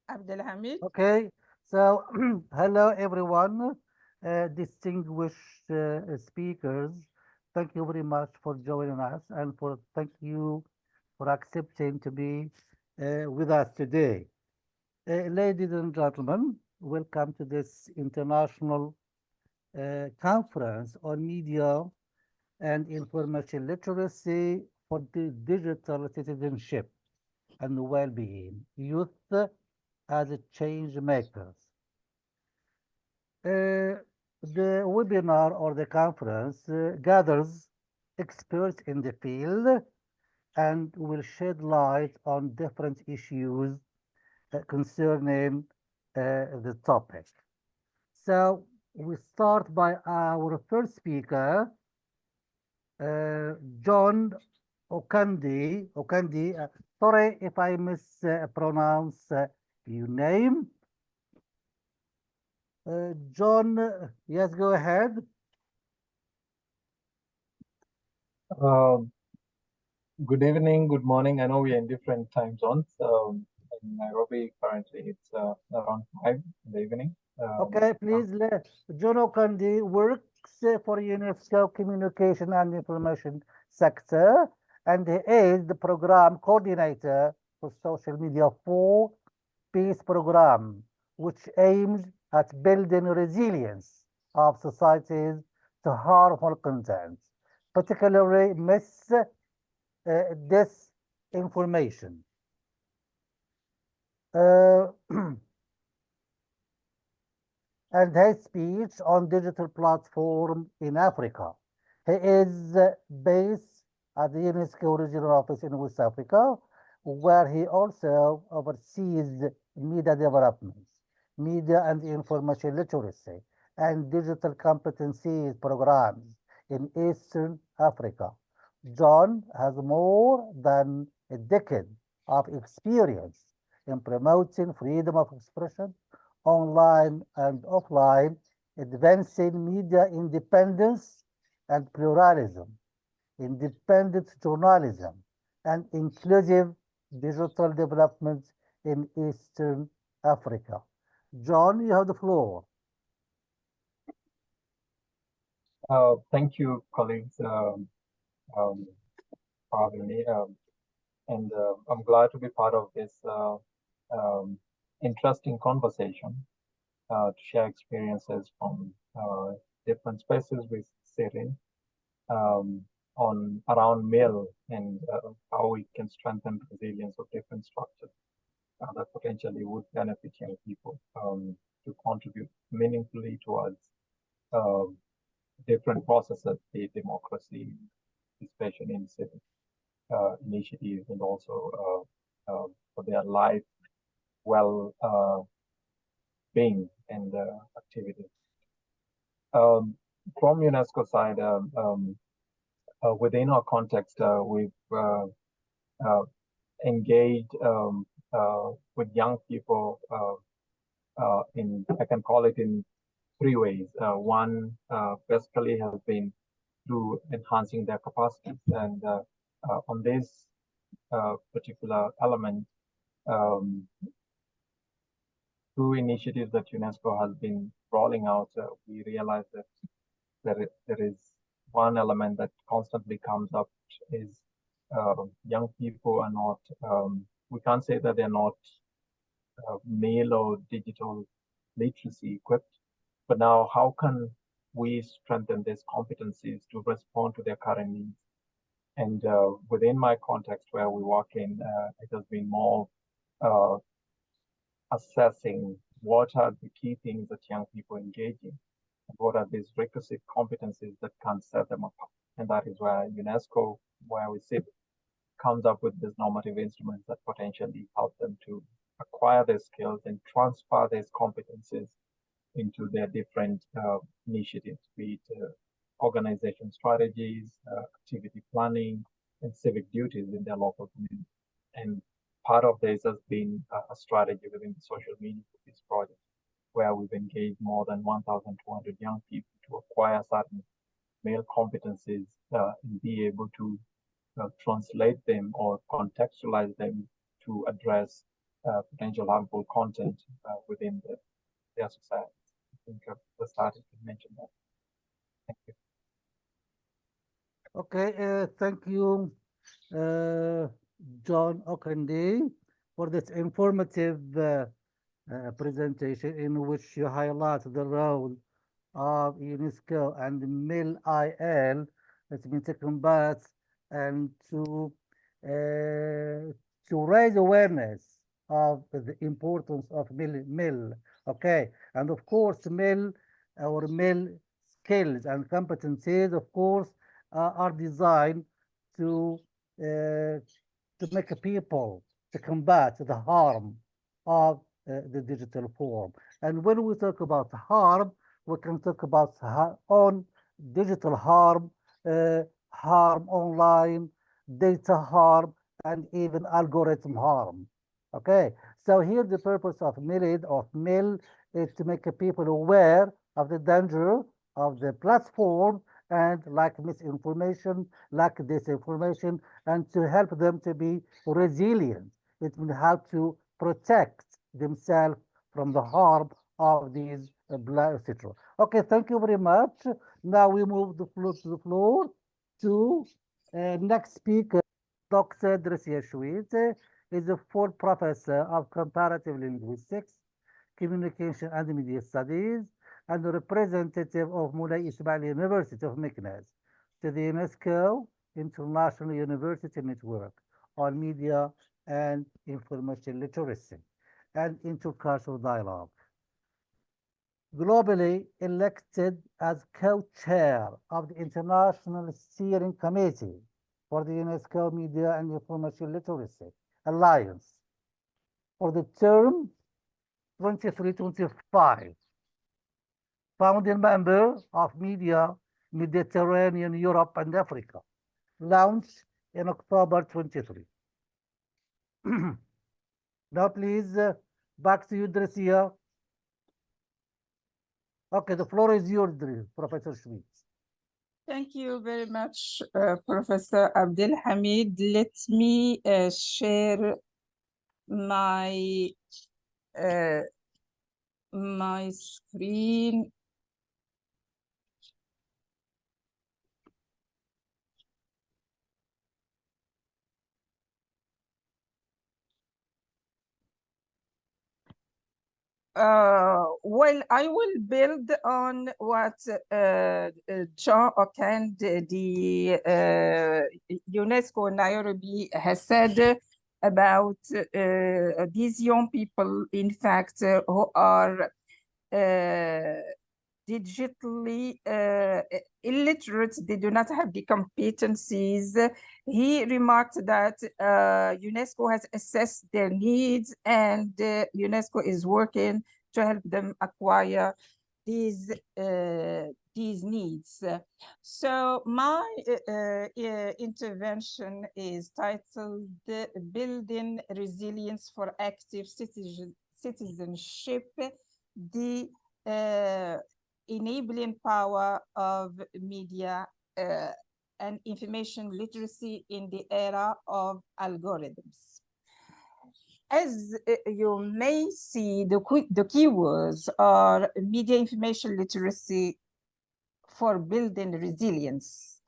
Abdelhamid. Okay, so hello everyone, distinguished speakers. Thank you very much for joining us and for thank you for accepting to be with us today. Ladies and gentlemen, welcome to this international conference on media and information literacy for the digital citizenship and well-being, youth as a change makers. The webinar or the conference gathers experts in the field and will shed light on different issues concerning the topic. So we start by our first speaker, John Okandi. Sorry if I mispronounce your name. John, yes, go ahead. Uh, Good evening, good morning. I know we are in different time zones. In Nairobi, currently it's around 5 in the evening. Okay, please. John Okandi works for UNESCO Communication and Information Sector, and he is the program coordinator for social media for Peace Program, which aims at building resilience of societies to harmful content, particularly disinformation. Uh, and his speech on digital platform in Africa. He is based at the UNESCO regional office in West Africa, where he also oversees media development, media and information literacy, and digital competencies programs in Eastern Africa. John has more than a decade of experience in promoting freedom of expression online and offline, advancing media independence and pluralism, independent journalism, and inclusive digital development in Eastern Africa. John, you have the floor. Thank you, colleagues, um, for having me. And I'm glad to be part of this interesting conversation to share experiences from different spaces we sit in um, on around mail and how we can strengthen resilience of different structures that potentially would benefit young people to contribute meaningfully towards um, different processes, the democracy, especially in civic initiatives, and also for their life well being and activities. Um, from UNESCO side, within our context, we've engaged with young people in, I can call it in three ways. One basically has been through enhancing their capacities, and on this particular element, um, through initiatives that UNESCO has been rolling out, we realize that there is one element that constantly comes up is young people are not, we can't say that they're not mail or digital literacy equipped, but now how can we strengthen these competencies to respond to their current needs? And within my context where we work in, it has been more uh, assessing what are the key things that young people engage in, and what are these requisite competencies that can set them apart. And that is where UNESCO, where we sit, comes up with these normative instruments that potentially help them to acquire their skills and transfer these competencies into their different initiatives, be it organization strategies, activity planning, and civic duties in their local community. And part of this has been a strategy within the social media for this project, where we've engaged more than 1,200 young people to acquire certain male competencies and be able to translate them or contextualize them to address potential harmful content within their society. I think the started to mention that. Thank you. Okay, thank you, John Okendi, for this informative presentation in which you highlight the role of UNESCO and MIL-IL, that means to combat and to raise awareness of the importance of MIL. Okay, and of course, MIL skills and competencies, of course, are designed to uh, to make people to combat the harm of the digital form. And when we talk about harm, we can talk about on digital harm, harm online, data harm, and even algorithm harm. Okay, so here the purpose of MIL is to make people aware of the danger of the platform and like misinformation, like disinformation, and to help them to be resilient. It will help to protect themselves from the harm of these etc. Okay, thank you very much. Now we move the floor to next speaker, Dr. Dressia Chouit, is a full professor of comparative linguistics, communication and media studies, and a representative of Moulay Ismail University of Meknes to the UNESCO International University Network on Media and Information Literacy and Intercultural Dialogue. Globally elected as co-chair of the International Steering Committee for the UNESCO Media and Information Literacy Alliance for the term 23-25. Founding member of Media, Mediterranean, Europe, and Africa, launched in October 23. Now, please, back to you, Dressia. Okay, the floor is yours, Professor Chouit. Thank you very much, Professor Abdelhamid. Let me share my my screen. Well, I will build on what John Okendi, the UNESCO Nairobi, has said about these young people, in fact, who are digitally illiterate. They do not have the competencies. He remarked that UNESCO has assessed their needs, and UNESCO is working to help them acquire these needs. So my intervention is titled Building Resilience for Active Citizenship, the enabling power of media and information literacy in the era of algorithms. As you may see, the keywords are media information literacy for building resilience.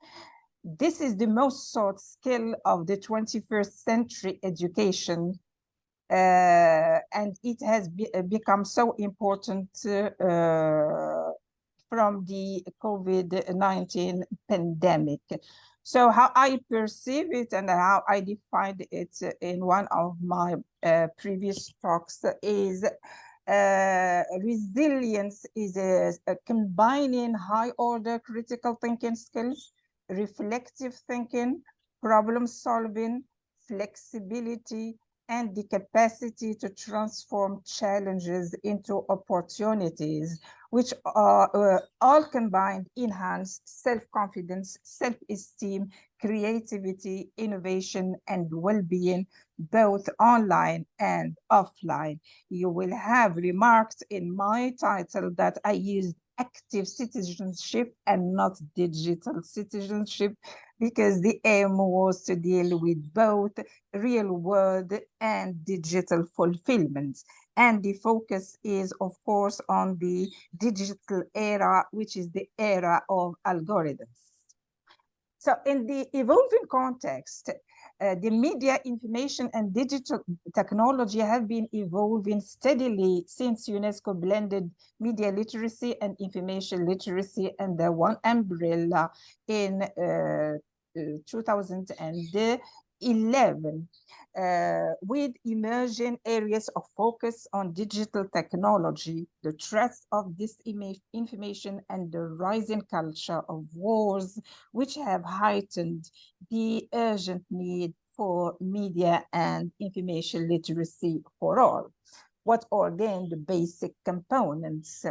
This is the most sought skill of the 21st century education, and it has become so important from the COVID-19 pandemic. So how I perceive it and how I defined it in one of my previous talks is resilience is a combining high-order critical thinking skills, reflective thinking, problem solving, flexibility, and the capacity to transform challenges into opportunities, which are all combined enhance self-confidence, self-esteem, creativity, innovation, and well-being, both online and offline. You will have remarked in my title that I used active citizenship and not digital citizenship, because the aim was to deal with both real world and digital fulfillment. And the focus is, of course, on the digital era, which is the era of algorithms. So in the evolving context, the media, information, and digital technology have been evolving steadily since UNESCO blended media literacy and information literacy under one umbrella in 2011. With emerging areas of focus on digital technology, the threats of disinformation, and the rising culture of wars, which have heightened the urgent need for media and information literacy for all. What are then the basic components?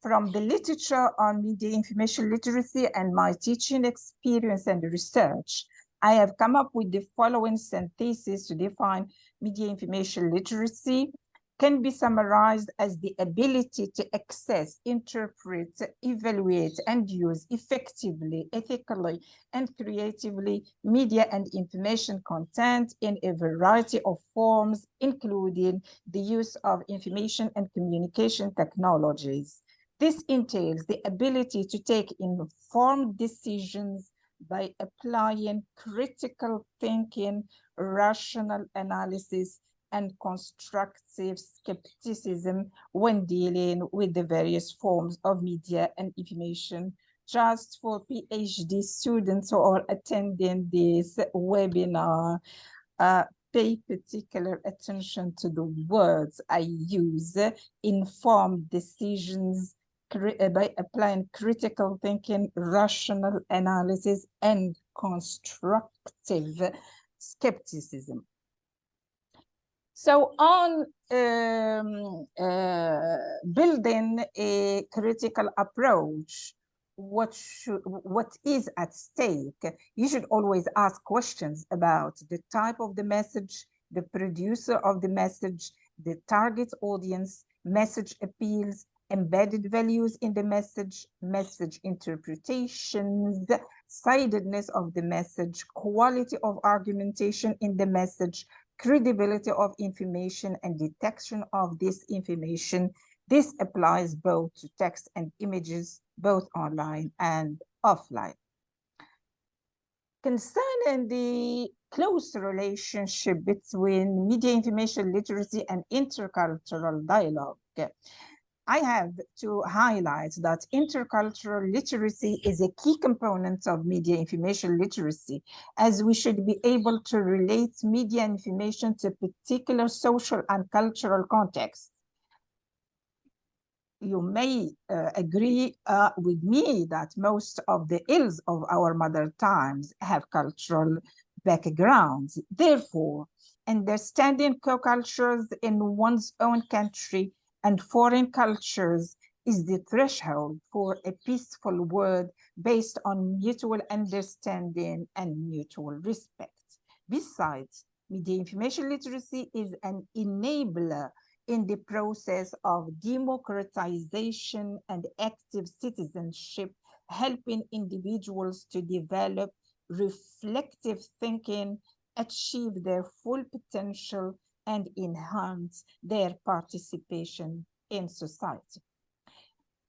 From the literature on media information literacy and my teaching experience and research, I have come up with the following synthesis to define media information literacy. Can be summarized as the ability to access, interpret, evaluate, and use effectively, ethically, and creatively media and information content in a variety of forms, including the use of information and communication technologies. This entails the ability to take informed decisions by applying critical thinking, rational analysis, and constructive skepticism when dealing with the various forms of media and information. Just for PhD students who are attending this webinar, pay particular attention to the words I use: informed decisions, by applying critical thinking, rational analysis, and constructive skepticism. So on building a critical approach, what is at stake? You should always ask questions about the type of the message, the producer of the message, the target audience, message appeals, embedded values in the message, message interpretations, sidedness of the message, quality of argumentation in the message, credibility of information, and detection of disinformation. This applies both to text and images, both online and offline. Concerning the close relationship between media information literacy and intercultural dialogue, I have to highlight that intercultural literacy is a key component of media information literacy, as we should be able to relate media information to particular social and cultural contexts. You may agree with me that most of the ills of our mother tongues have cultural backgrounds. Therefore, understanding co-cultures in one's own country and foreign cultures is the threshold for a peaceful world based on mutual understanding and mutual respect. Besides, media information literacy is an enabler in the process of democratization and active citizenship, helping individuals to develop reflective thinking, achieve their full potential, and enhance their participation in society.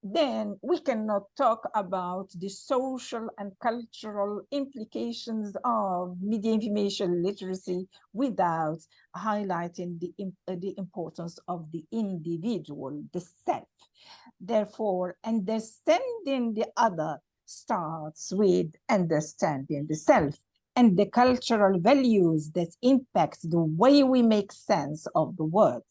Then we cannot talk about the social and cultural implications of media information literacy without highlighting the importance of the individual, the self. Therefore, understanding the other starts with understanding the self and the cultural values that impact the way we make sense of the world.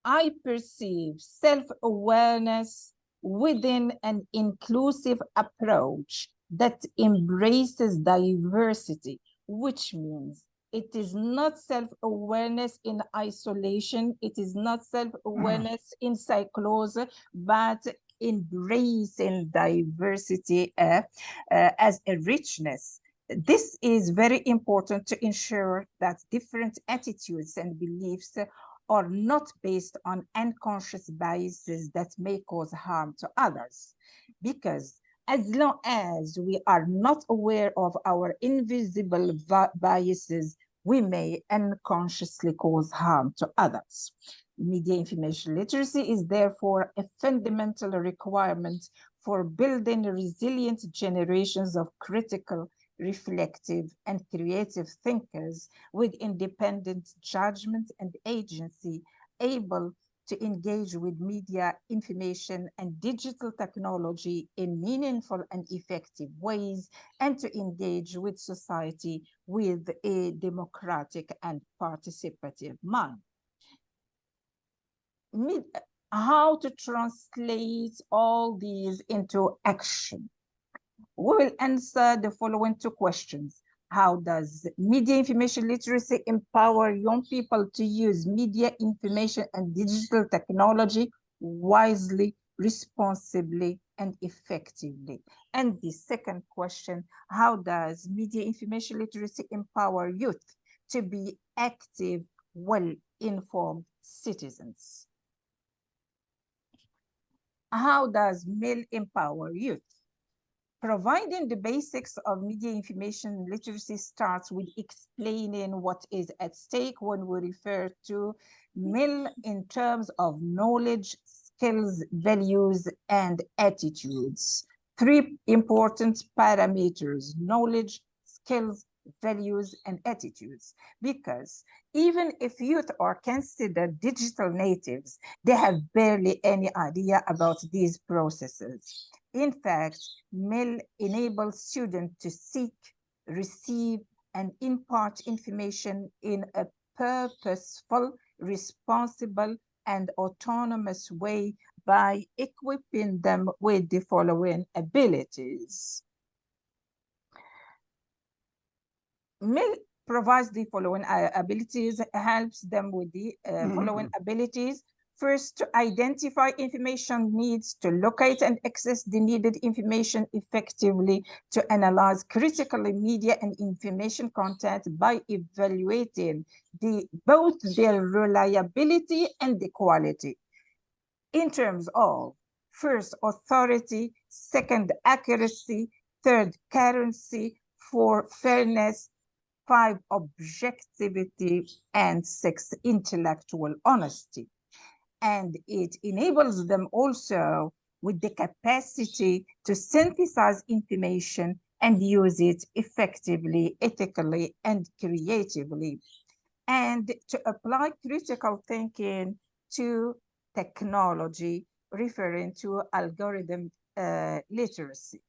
I perceive self-awareness within an inclusive approach that embraces diversity, which means it is not self-awareness in isolation, it is not self-awareness in psychose, but embracing diversity as a richness. This is very important to ensure that different attitudes and beliefs are not based on unconscious biases that may cause harm to others. Because as long as we are not aware of our invisible biases, we may unconsciously cause harm to others. Media information literacy is therefore a fundamental requirement for building resilient generations of critical, reflective, and creative thinkers with independent judgment and agency, able to engage with media, information, and digital technology in meaningful and effective ways, and to engage with society with a democratic and participative mind. How to translate all these into action? We will answer the following two questions. How does media information literacy empower young people to use media information and digital technology wisely, responsibly, and effectively? And the second question, how does media information literacy empower youth to be active, well-informed citizens? How does MEL empower youth? Providing the basics of media information literacy starts with explaining what is at stake when we refer to MEL in terms of knowledge, skills, values, and attitudes. Three important parameters: knowledge, skills, values, and attitudes. Because even if youth are considered digital natives, they have barely any idea about these processes. In fact, MEL enables students to seek, receive, and impart information in a purposeful, responsible, and autonomous way by equipping them with the following abilities. MEL provides the following abilities, helps them with the following abilities. First, to identify information needs, to locate and access the needed information effectively, to analyze critically media and information content by evaluating both their reliability and the quality. In terms of, first, authority, second, accuracy, third, currency, four, fairness, five, objectivity, and six, intellectual honesty. And it enables them also with the capacity to synthesize information and use it effectively, ethically, and creatively, and to apply critical thinking to technology, referring to algorithm literacy.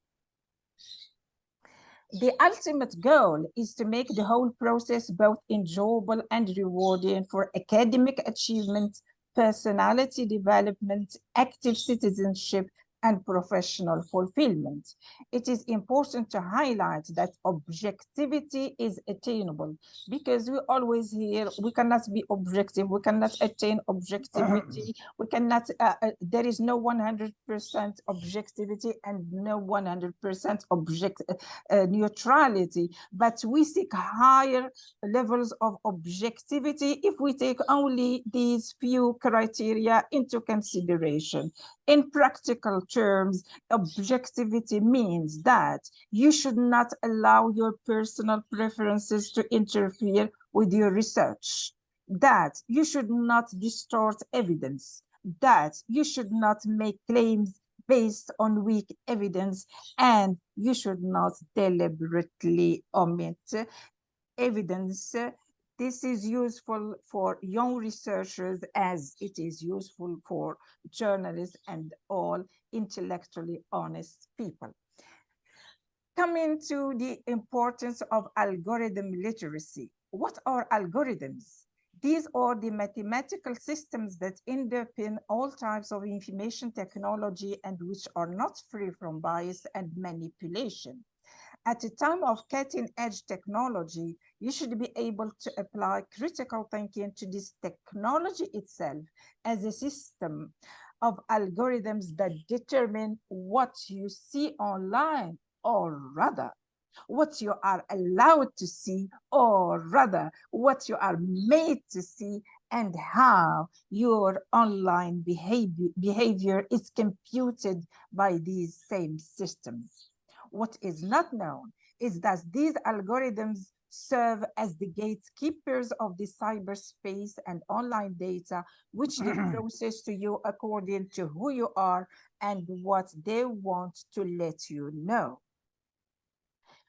The ultimate goal is to make the whole process both enjoyable and rewarding for academic achievement, personality development, active citizenship, and professional fulfillment. It is important to highlight that objectivity is attainable, because we always hear we cannot be objective, we cannot attain objectivity, we cannot, there is no 100% objectivity and no 100% neutrality, but we seek higher levels of objectivity if we take only these few criteria into consideration. In practical terms, objectivity means that you should not allow your personal preferences to interfere with your research, that you should not distort evidence, that you should not make claims based on weak evidence, and you should not deliberately omit evidence. This is useful for young researchers as it is useful for journalists and all intellectually honest people. Coming to the importance of algorithm literacy. What are algorithms? These are the mathematical systems that underpin all types of information technology and which are not free from bias and manipulation. At a time of cutting-edge technology, you should be able to apply critical thinking to this technology itself as a system of algorithms that determine what you see online, or rather, what you are allowed to see, or rather, what you are made to see and how your online behavior is computed by these same systems. What is not known is that these algorithms serve as the gatekeepers of the cyberspace and online data, which they process to you according to who you are and what they want to let you know.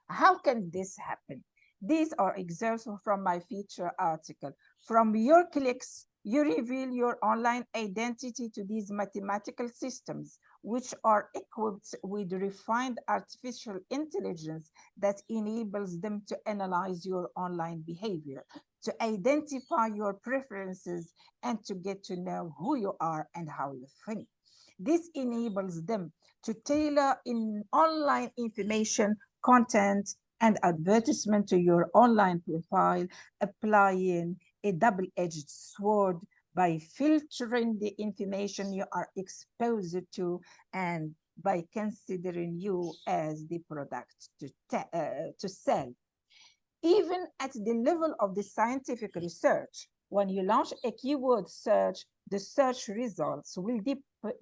How can this happen? These are excerpts from my feature article. From your clicks, you reveal your online identity to these mathematical systems, which are equipped with refined artificial intelligence that enables them to analyze your online behavior, to identify your preferences, and to get to know who you are and how you think. This enables them to tailor in online information, content, and advertisement to your online profile, applying a double-edged sword by filtering the information you are exposed to and by considering you as the product to sell. Even at the level of the scientific research, when you launch a keyword search, the search results will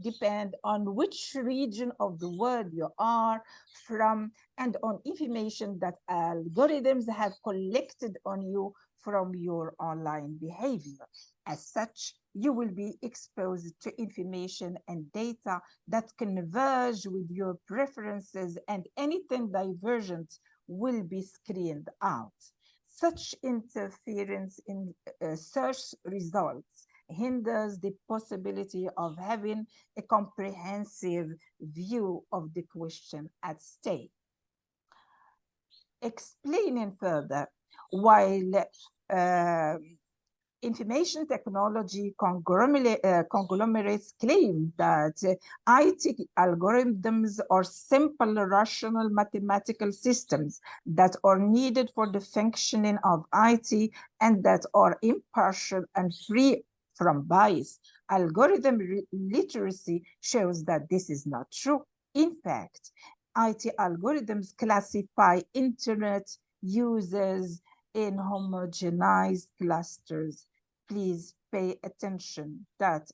depend on which region of the world you are from and on information that algorithms have collected on you from your online behavior. As such, you will be exposed to information and data that converge with your preferences, and anything divergent will be screened out. Such interference in search results hinders the possibility of having a comprehensive view of the question at stake. Explaining further, while information technology conglomerates claim that IT algorithms are simple rational mathematical systems that are needed for the functioning of IT and that are impartial and free from bias. Algorithm literacy shows that this is not true. In fact, IT algorithms classify internet users in homogenized clusters. Please pay attention that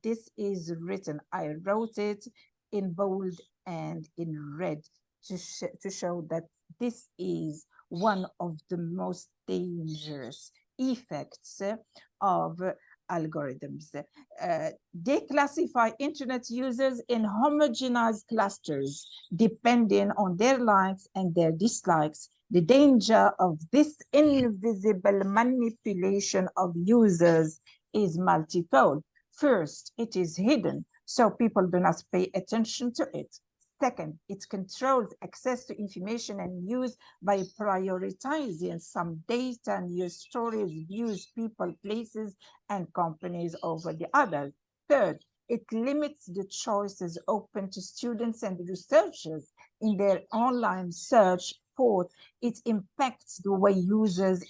this is written. I wrote it in bold and in red to show that this is one of the most dangerous effects of algorithms. They classify internet users in homogenized clusters depending on their likes and their dislikes. The danger of this invisible manipulation of users is multifold. First, it is hidden, so people do not pay attention to it. Second, it controls access to information and news by prioritizing some data, news stories, views, people, places, and companies over the others. Third, it limits the choices open to students and researchers in their online search. Fourth, it impacts the way users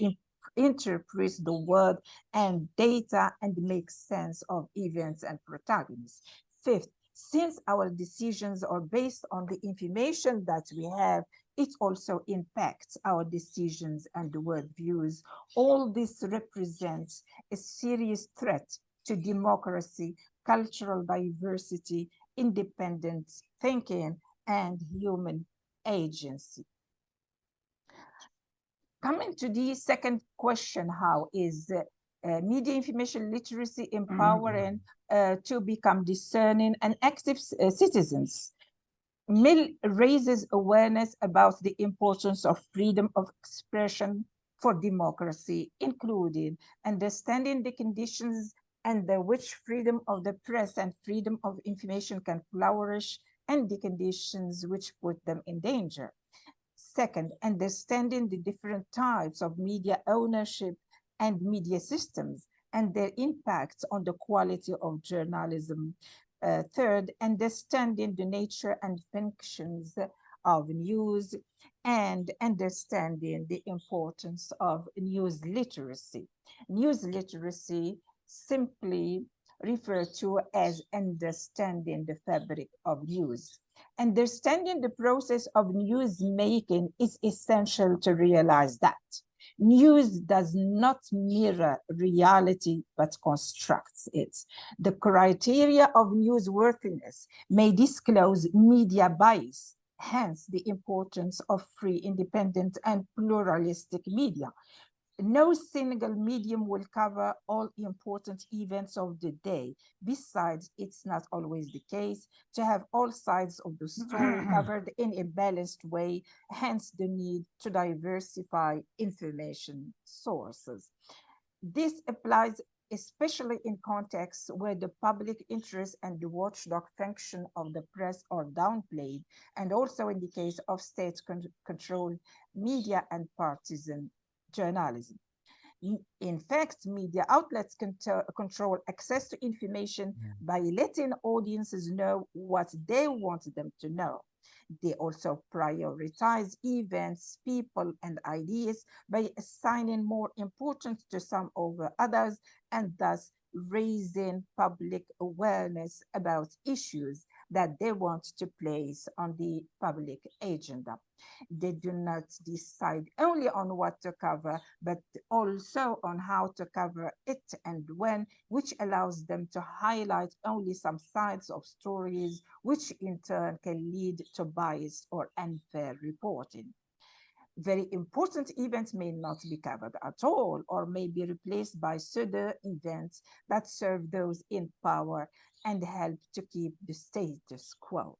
interpret the world and data and make sense of events and protagonists. Fifth, since our decisions are based on the information that we have, it also impacts our decisions and worldviews. All this represents a serious threat to democracy, cultural diversity, independent thinking, and human agency. Coming to the second question, how is media information literacy empowering to become discerning and active citizens? Mill raises awareness about the importance of freedom of expression for democracy, including understanding the conditions under which freedom of the press and freedom of information can flourish and the conditions which put them in danger. Second, understanding the different types of media ownership and media systems and their impacts on the quality of journalism. Third, understanding the nature and functions of news and understanding the importance of news literacy. News literacy simply referred to as understanding the fabric of news. Understanding the process of news making is essential to realize that. News does not mirror reality, but constructs it. The criteria of newsworthiness may disclose media bias, hence the importance of free, independent, and pluralistic media. No single medium will cover all important events of the day. Besides, it's not always the case to have all sides of the story covered in a balanced way, hence the need to diversify information sources. This applies especially in contexts where the public interest and the watchdog function of the press are downplayed, and also in the case of state-controlled media and partisan journalism. In fact, media outlets can control access to information by letting audiences know what they want them to know. They also prioritize events, people, and ideas by assigning more importance to some over others, and thus raising public awareness about issues that they want to place on the public agenda. They do not decide only on what to cover, but also on how to cover it and when, which allows them to highlight only some sides of stories, which in turn can lead to biased or unfair reporting. Very important events may not be covered at all, or may be replaced by pseudo events that serve those in power and help to keep the status quo.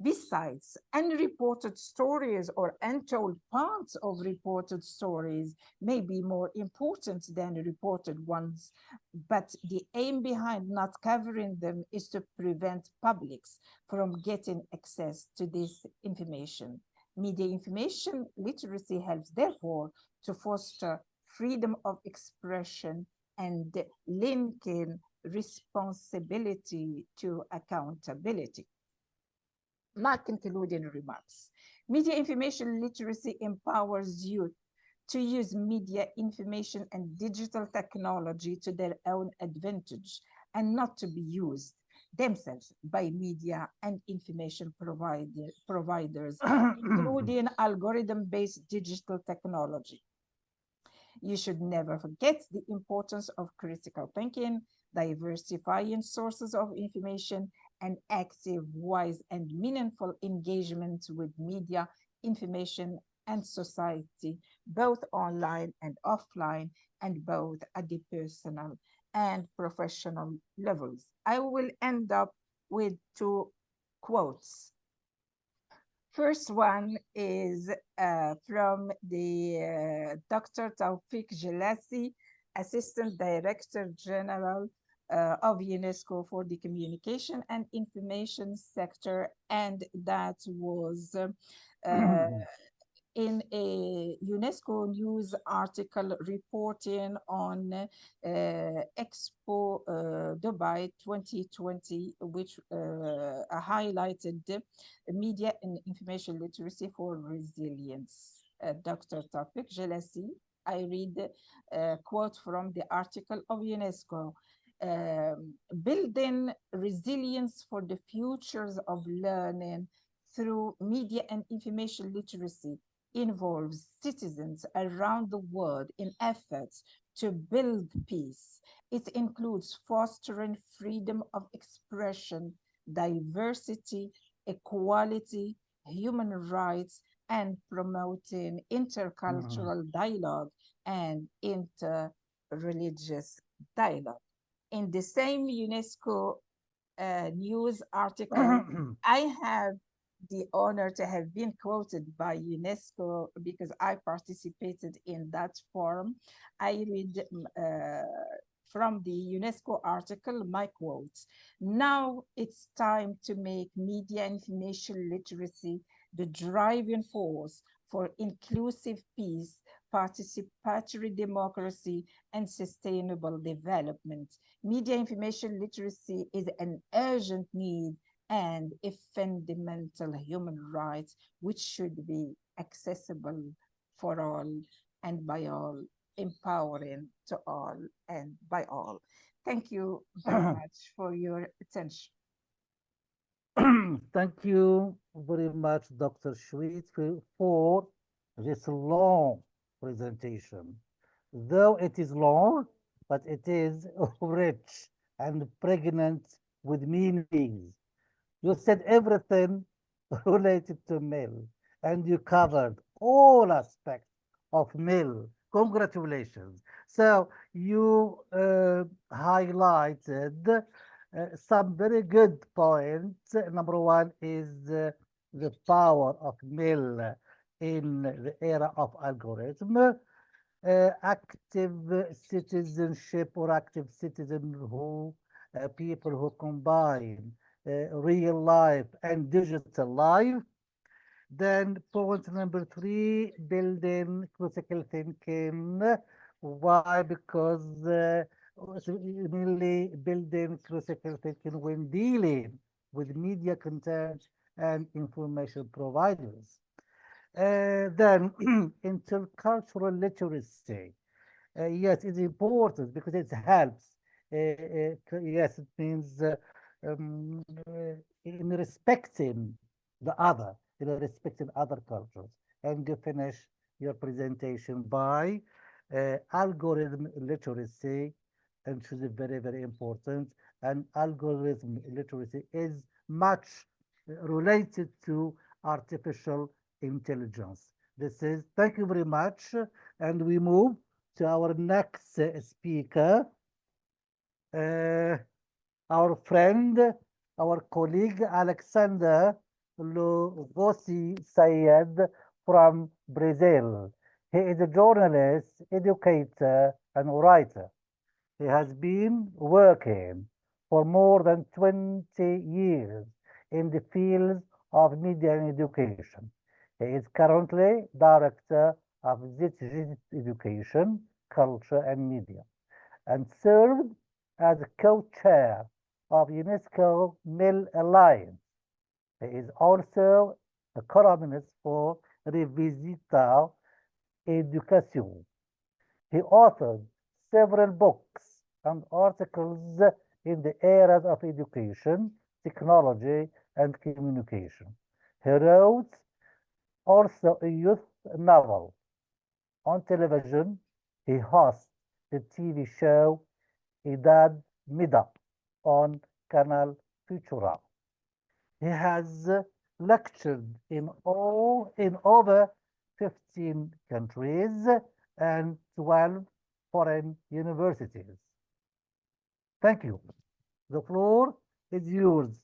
Besides, unreported stories or untold parts of reported stories may be more important than reported ones, but the aim behind not covering them is to prevent publics from getting access to this information. Media information literacy helps, therefore, to foster freedom of expression and linking responsibility to accountability. My concluding remarks. Media information literacy empowers youth to use media information and digital technology to their own advantage and not to be used themselves by media and information providers, including algorithm-based digital technology. You should never forget the importance of critical thinking, diversifying sources of information, and active, wise, and meaningful engagement with media, information, and society, both online and offline, and both at the personal and professional levels. I will end up with two quotes. First one is from the Dr. Taufik Jelassi, Assistant Director General of UNESCO for the Communication and Information Sector, and that was in a UNESCO news article reporting on Expo Dubai 2020, which highlighted the media and information literacy for resilience. Dr. Taufik Jelassi, I read a quote from the article of UNESCO. Building resilience for the futures of learning through media and information literacy involves citizens around the world in efforts to build peace. It includes fostering freedom of expression, diversity, equality, human rights, and promoting intercultural dialogue and interreligious dialogue. In the same UNESCO news article, I have the honor to have been quoted by UNESCO because I participated in that forum. I read from the UNESCO article my quotes. Now it's time to make media information literacy the driving force for inclusive peace, participatory democracy, and sustainable development. Media information literacy is an urgent need and a fundamental human right, which should be accessible for all and by all, empowering to all and by all. Thank you very much for your attention. Thank you very much, Dr. Shweet, for this long presentation. Though it is long, but it is rich and pregnant with meanings. You said everything related to mill, and you covered all aspects of mill. Congratulations. So you highlighted some very good points. Number one is the power of mill in the era of algorithm. Active citizenship or active citizen who people who combine real life and digital life. Then point number three, building critical thinking. Why? Because mainly building critical thinking when dealing with media content and information providers. Then intercultural literacy. Yes, it's important because it helps. Yes, it means in respecting the other, in respecting other cultures. And you finish your presentation by algorithm literacy, and which is very, very important. And algorithm literacy is much related to artificial intelligence. This is, thank you very much. And we move to our next speaker, our friend, our colleague, Alexander Lugosi Sayed from Brazil. He is a journalist, educator, and writer. He has been working for more than 20 years in the fields of media and education. He is currently director of Citizenship Education, Culture and Media, and served as co-chair of UNESCO Mill Alliance. He is also a columnist for Revisita Education. He authored several books and articles in the areas of education, technology, and communication. He wrote also a youth novel. On television, he hosts the TV show Idad Mida on Canal Futura. He has lectured in over 15 countries and 12 foreign universities. Thank you. The floor is yours,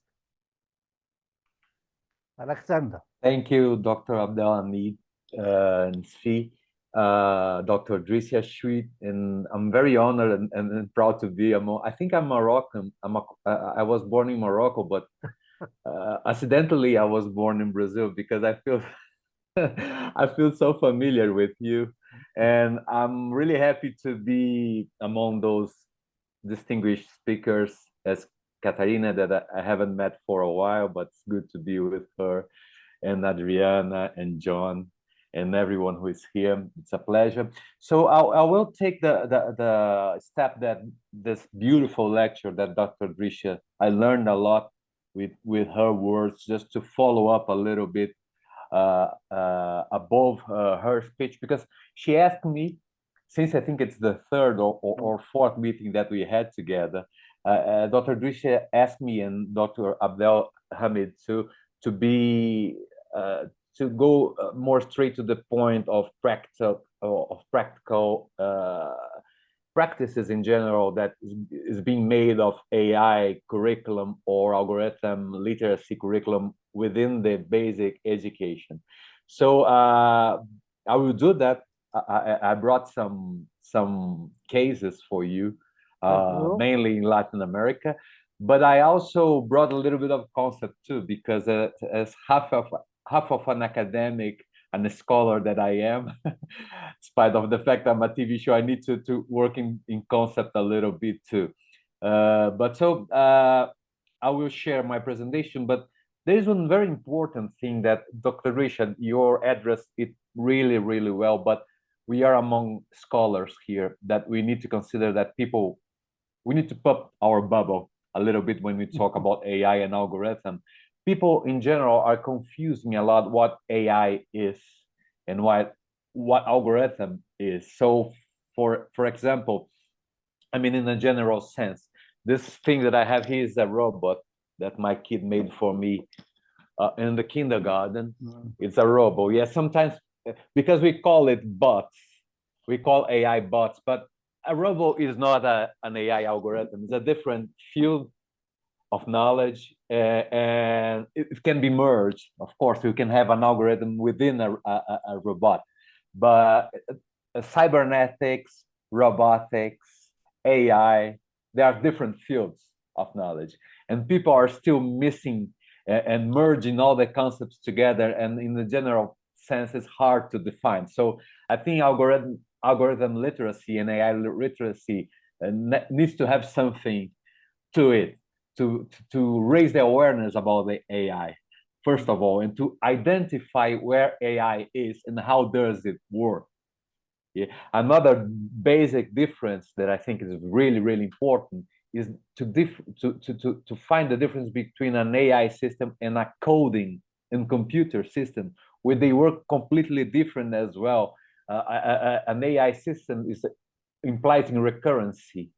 Alexander. Thank you, Dr. Abdelhamid, Nfissi, Dr. Dricia Shuit, and I'm very honored and proud to be. I think I'm Moroccan. I was born in Morocco, but accidentally I was born in Brazil because I feel I feel so familiar with you, and I'm really happy to be among those distinguished speakers as Katarina that I haven't met for a while, but it's good to be with her, and Adriana and John and everyone who is here. It's a pleasure. So I will take the step that this beautiful lecture that Dr. Dricia, I learned a lot with her words, just to follow up a little bit above her speech, because she asked me, since I think it's the third or fourth meeting that we had together, Dr. Dricia asked me and Dr. Abdelhamid to be to go more straight to the point of practical practices in general that is being made of AI curriculum or algorithm literacy curriculum within the basic education. So I will do that. I brought some cases for you, mainly in Latin America, but I also brought a little bit of concept too, because as half of an academic and a scholar that I am, in spite of the fact I'm a TV show, I need to work in concept a little bit too. But so I will share my presentation, but there is one very important thing that Dr. Richard, your address it really, really well, but we are among scholars here that we need to consider that we need to pop our bubble a little bit when we talk about AI and algorithm. People in general are confusing a lot what AI is and what algorithm is. So for example, I mean, in a general sense, this thing that I have here is a robot that my kid made for me in the kindergarten. It's a robot. Yeah, sometimes because we call it bots, we call AI bots, but a robot is not an AI algorithm. It's a different field of knowledge, and it can be merged. Of course, you can have an algorithm within a robot, but cybernetics, robotics, AI, there are different fields of knowledge, and people are still missing and merging all the concepts together, and in the general sense, it's hard to define. So I think algorithm literacy and AI literacy needs to have something to it to raise the awareness about the AI, first of all, and to identify where AI is and how does it work. Yeah. Another basic difference that I think is really, really important is to find the difference between an AI system and a coding and computer system, where they work completely different as well. An AI system implies in recurrency.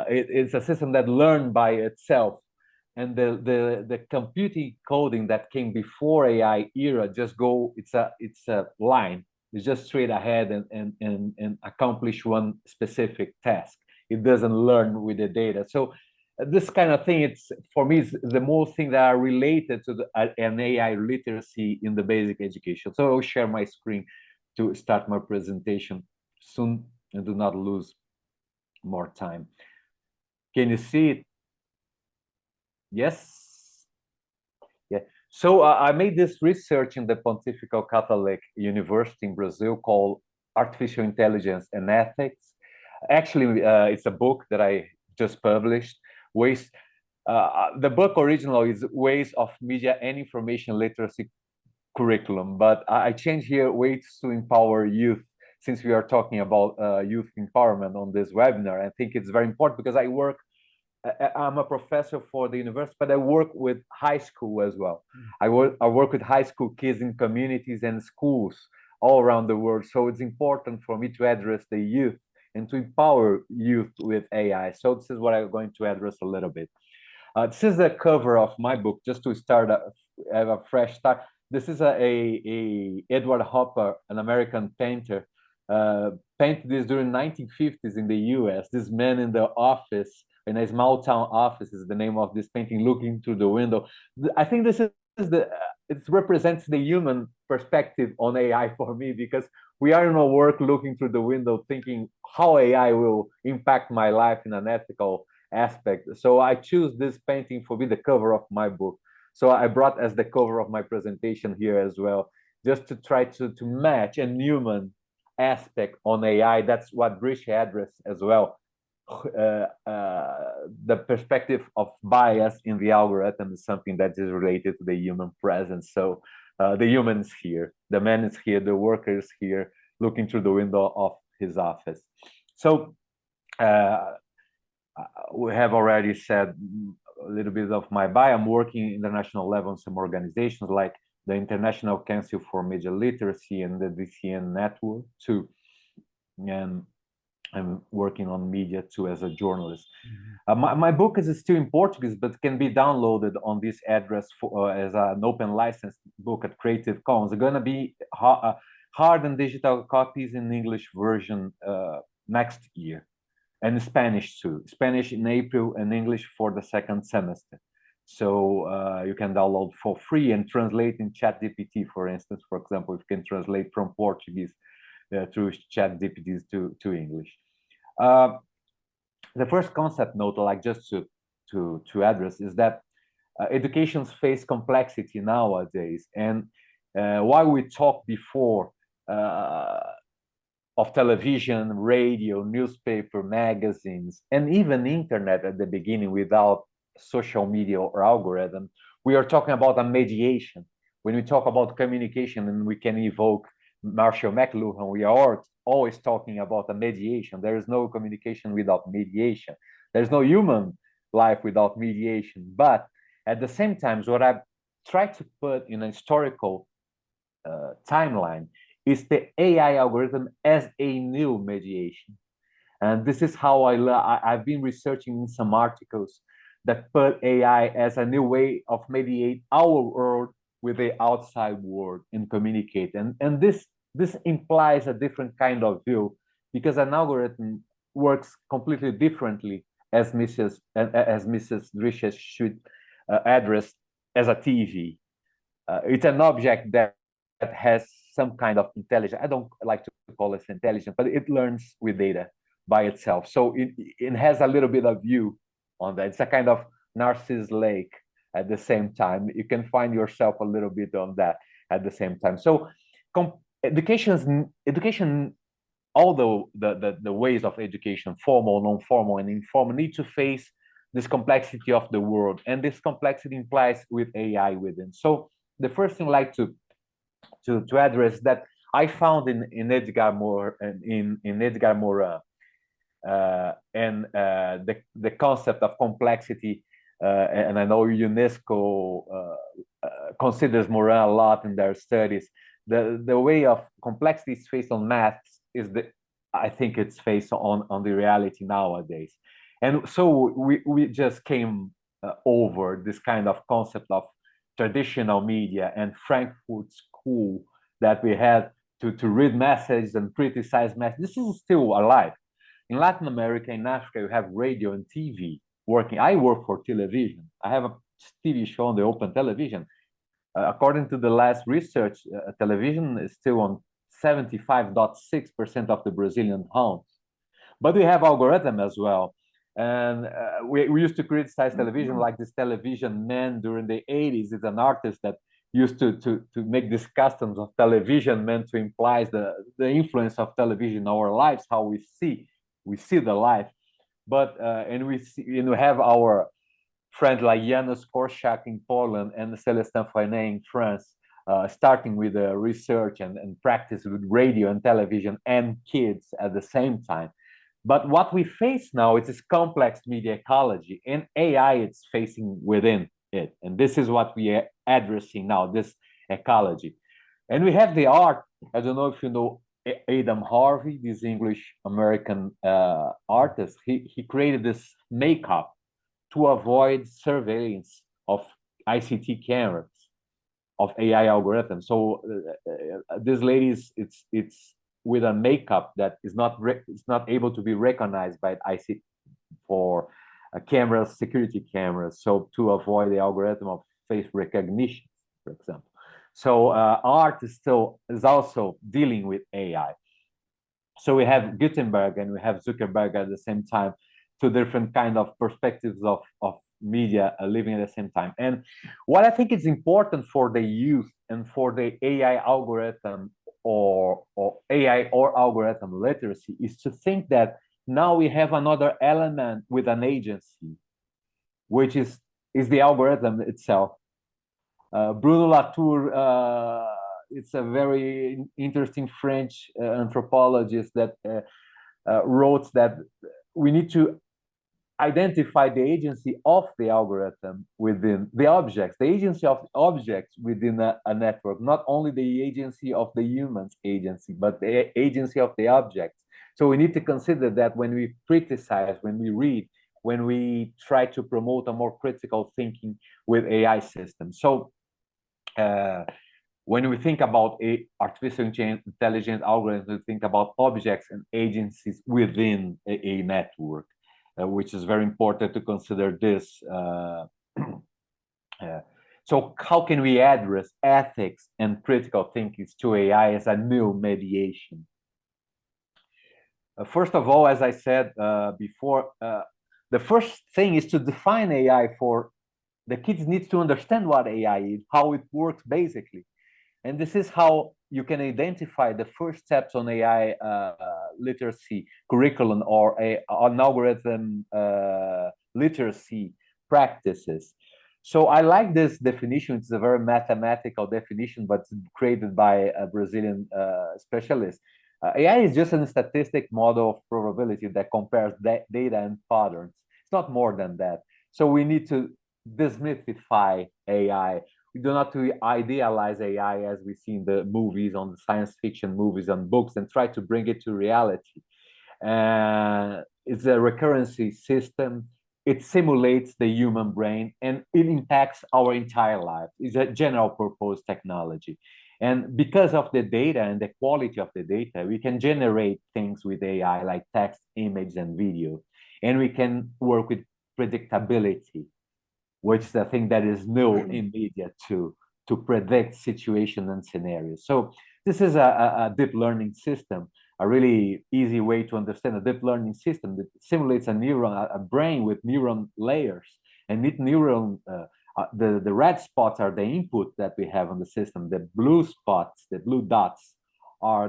It's a system that learned by itself, and the computing coding that came before AI era just it's a line. It's just straight ahead and accomplish one specific task. It doesn't learn with the data. So this kind of thing, it's for me, it's the most thing that are related to an AI literacy in the basic education. So I'll share my screen to start my presentation soon and do not lose more time. Can you see it? Yes? Yeah. So I made this research in the Pontifical Catholic University in Brazil called Artificial Intelligence and Ethics. Actually, it's a book that I just published. The book original is Ways of Media and Information Literacy Curriculum, but I changed here Ways to Empower Youth, since we are talking about youth empowerment on this webinar. I think it's very important because I'm a professor for the university, but I work with high school as well. I work with high school kids in communities and schools all around the world. So it's important for me to address the youth and to empower youth with AI. So this is what I'm going to address a little bit. This is the cover of my book, just to start have a fresh start. This is a Edward Hopper, an American painter, painted this during 1950s in the US. This man in the office, in a small town office, is the name of this painting, looking through the window. I think this is it represents the human perspective on AI for me, because we are in our work looking through the window, thinking how AI will impact my life in an ethical aspect. So I choose this painting for be the cover of my book. So I brought as the cover of my presentation here as well, just to try to match a human aspect on AI. That's what Rich addressed as well. The perspective of bias in the algorithm is something that is related to the human presence. So the human is here, the man is here, the worker is here, looking through the window of his office. So we have already said a little bit of my bio. I'm working international level in some organizations like the International Council for Media Literacy and the DCN network too. And I'm working on media too as a journalist. My book is still in Portuguese, but can be downloaded on this address as an open license book at Creative Commons. There are going to be hard and digital copies in English version next year, and Spanish too. Spanish in April and English for the second semester. So you can download for free and translate in ChatGPT, for instance. For example, you can translate from Portuguese through ChatGPT to English. The first concept note I like just to address is that educations face complexity nowadays, and while we talked before of television, radio, newspaper, magazines, and even internet at the beginning without social media or algorithm, we are talking about a mediation. When we talk about communication, and we can evoke Marshall McLuhan, we are always talking about a mediation. There is no communication without mediation. There's no human life without mediation. But at the same time, what I try to put in a historical timeline is the AI algorithm as a new mediation. And this is how I've been researching in some articles that put AI as a new way of mediate our world with the outside world and communicate. And this implies a different kind of view, because an algorithm works completely differently, as Mrs. Drishes should address, as a TV. It's an object that has some kind of intelligence. I don't like to call it intelligence, but it learns with data by itself. So it has a little bit of view on that. It's a kind of Narcissus Lake at the same time. You can find yourself a little bit on that at the same time. So education, although the ways of education, formal, non-formal, and informal, need to face this complexity of the world. And this complexity implies with AI within. So the first thing I'd like to address that I found in Edgar Morin, and the concept of complexity, and I know UNESCO considers Morin a lot in their studies. The way of complexity is faced on maths I think it's faced on the reality nowadays. And so we just came over this kind of concept of traditional media and Frankfurt School that we had to read messages and criticize messages. This is still alive. In Latin America, in Africa, you have radio and TV working. I work for television. I have a TV show on the open television. According to the last research, television is still on 75.6% of the Brazilian homes. But we have algorithm as well. And we used to criticize television, like this television man during the 80s is an artist that used to make this customs of television meant to imply the influence of television in our lives, how we see the life. But and we have our friends like Janusz Korczak in Poland and Celestin Freinet in France, starting with research and practice with radio and television and kids at the same time. But what we face now is this complex media ecology, and AI it's facing within it. And this is what we are addressing now, this ecology. And we have the art. I don't know if you know Adam Harvey, this English-American artist. He created this makeup to avoid surveillance of ICT cameras, of AI algorithms. So this lady it's with a makeup that is not able to be recognized by ICT for cameras, security cameras. So to avoid the algorithm of face recognition, for example. So art is also dealing with AI. So we have Gutenberg and we have Zuckerberg at the same time, two different kind of perspectives of media living at the same time. And what I think is important for the youth and for the AI algorithm or AI or algorithm literacy is to think that now we have another element with an agency, which is the algorithm itself. Bruno Latour, it's a very interesting French anthropologist that wrote that we need to identify the agency of the algorithm within the objects, the agency of the objects within a network, not only the agency of the human's agency, but the agency of the objects. So we need to consider that when we criticize, when we read, when we try to promote a more critical thinking with AI systems. So when we think about artificial intelligence algorithms, we think about objects and agencies within a network. Which is very important to consider this. So how can we address ethics and critical thinking to AI as a new mediation? First of all, as I said before, the first thing is to define AI for the kids need to understand what AI is, how it works basically. And this is how you can identify the first steps on AI literacy curriculum or an algorithm literacy practices. So I like this definition. It's a very mathematical definition, but created by a Brazilian specialist. AI is just a statistic model of probability that compares data and patterns. It's not more than that. So we need to demystify AI. we do not idealize AI as we see in the movies, on the science fiction movies and books, and try to bring it to reality. It's a recurrency system. It simulates the human brain, and it impacts our entire life. It's a general purpose technology. And because of the data and the quality of the data, we can generate things with AI like text, image, and video. And we can work with predictability, which is a thing that is new in media to predict situations and scenarios. So this is a deep learning system, a really easy way to understand a deep learning system that simulates a neuron, a brain with neuron layers. And each neuron, the red spots are the input that we have on the system. The blue spots, the blue dots, are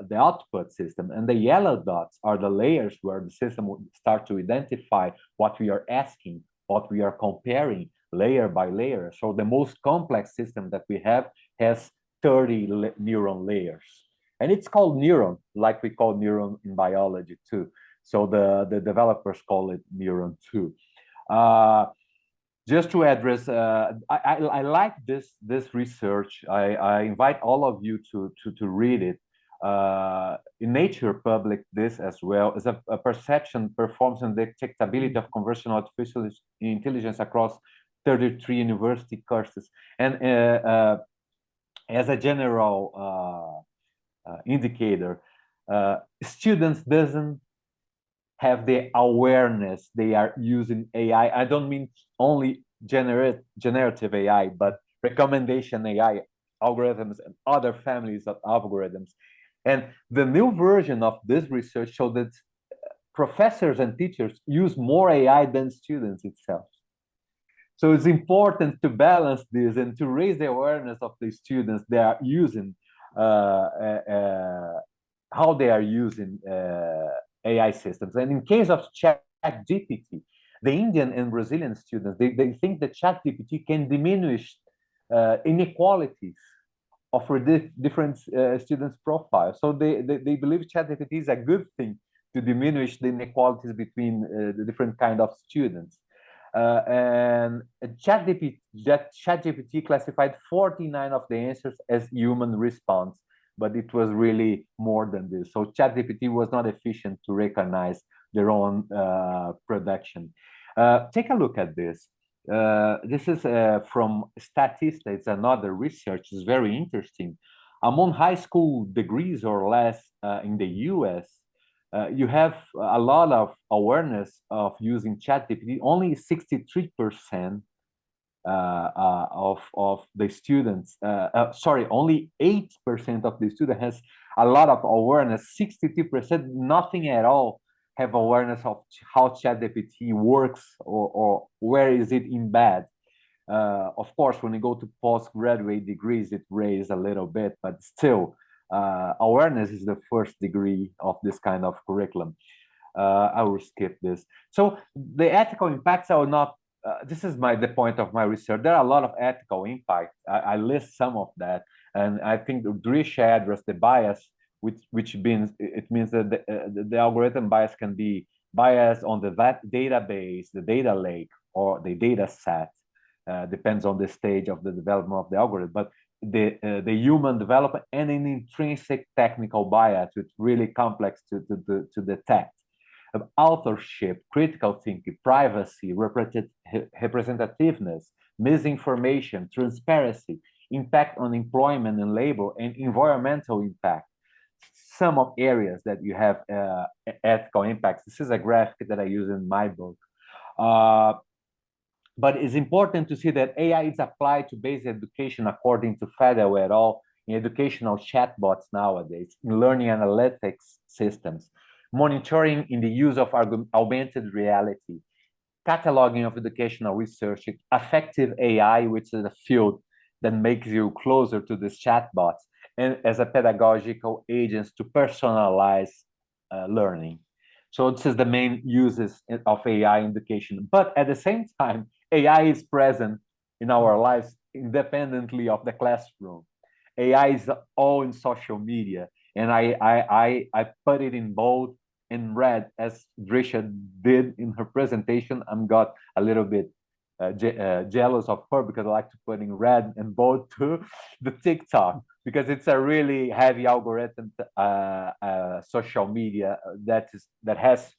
the output system, and the yellow dots are the layers where the system will start to identify what we are asking, what we are comparing layer by layer. So the most complex system that we have has 30 neuron layers. And it's called neuron, like we call neuron in biology too. So the developers call it neuron too. Just to address, I like this research. I invite all of you to read it. In Nature published this as well as a perception, performance, and detectability of conversational artificial intelligence across 33 university courses. And as a general indicator, students doesn't have the awareness they are using AI. I don't mean only generative AI, but recommendation AI, algorithms, and other families of algorithms. And the new version of this research showed that professors and teachers use more AI than students itself. So it's important to balance this and to raise the awareness of the students that are using, how they are using AI systems. And in case of ChatGPT, the Indian and Brazilian students, they think that ChatGPT can diminish inequalities of different students' profiles. So they believe ChatGPT is a good thing to diminish the inequalities between the different kind of students. And ChatGPT classified 49 of the answers as human response, but it was really more than this. So ChatGPT was not efficient to recognize their own production. Take a look at this. This is from Statistics, another research. Is very interesting. Among high school degrees or less in the US, you have a lot of awareness of using ChatGPT. Only 63% of the students, only 8% of the students has a lot of awareness. 62%, nothing at all, have awareness of how ChatGPT works or where is it embed. Of course, when you go to postgraduate degrees, it raises a little bit, but still, awareness is the first degree of this kind of curriculum. I will skip this. So the ethical impacts are not, this is the point of my research. There are a lot of ethical impacts. I list some of that, and I think Drisha addressed the bias, which means that the algorithm bias can be biased on the database, the data lake, or the data set. Depends on the stage of the development of the algorithm, but the human development and an intrinsic technical bias, which is really complex to detect. Authorship, critical thinking, privacy, representativeness, misinformation, transparency, impact on employment and labor, and environmental impact. Some of areas that you have ethical impacts. This is a graphic that I use in my book. But it's important to see that AI is applied to basic education according to Federal et al. In educational chatbots nowadays, in learning analytics systems, monitoring in the use of augmented reality, cataloging of educational research, affective AI, which is a field that makes you closer to these chatbots, and as a pedagogical agents to personalize learning. So this is the main uses of AI in education. But at the same time, AI is present in our lives independently of the classroom. AI is all in social media. And I put it in bold and red, as Drisha did in her presentation. I got a little bit jealous of her because I like to put in red and bold to the TikTok, because it's a really heavy algorithm social media that has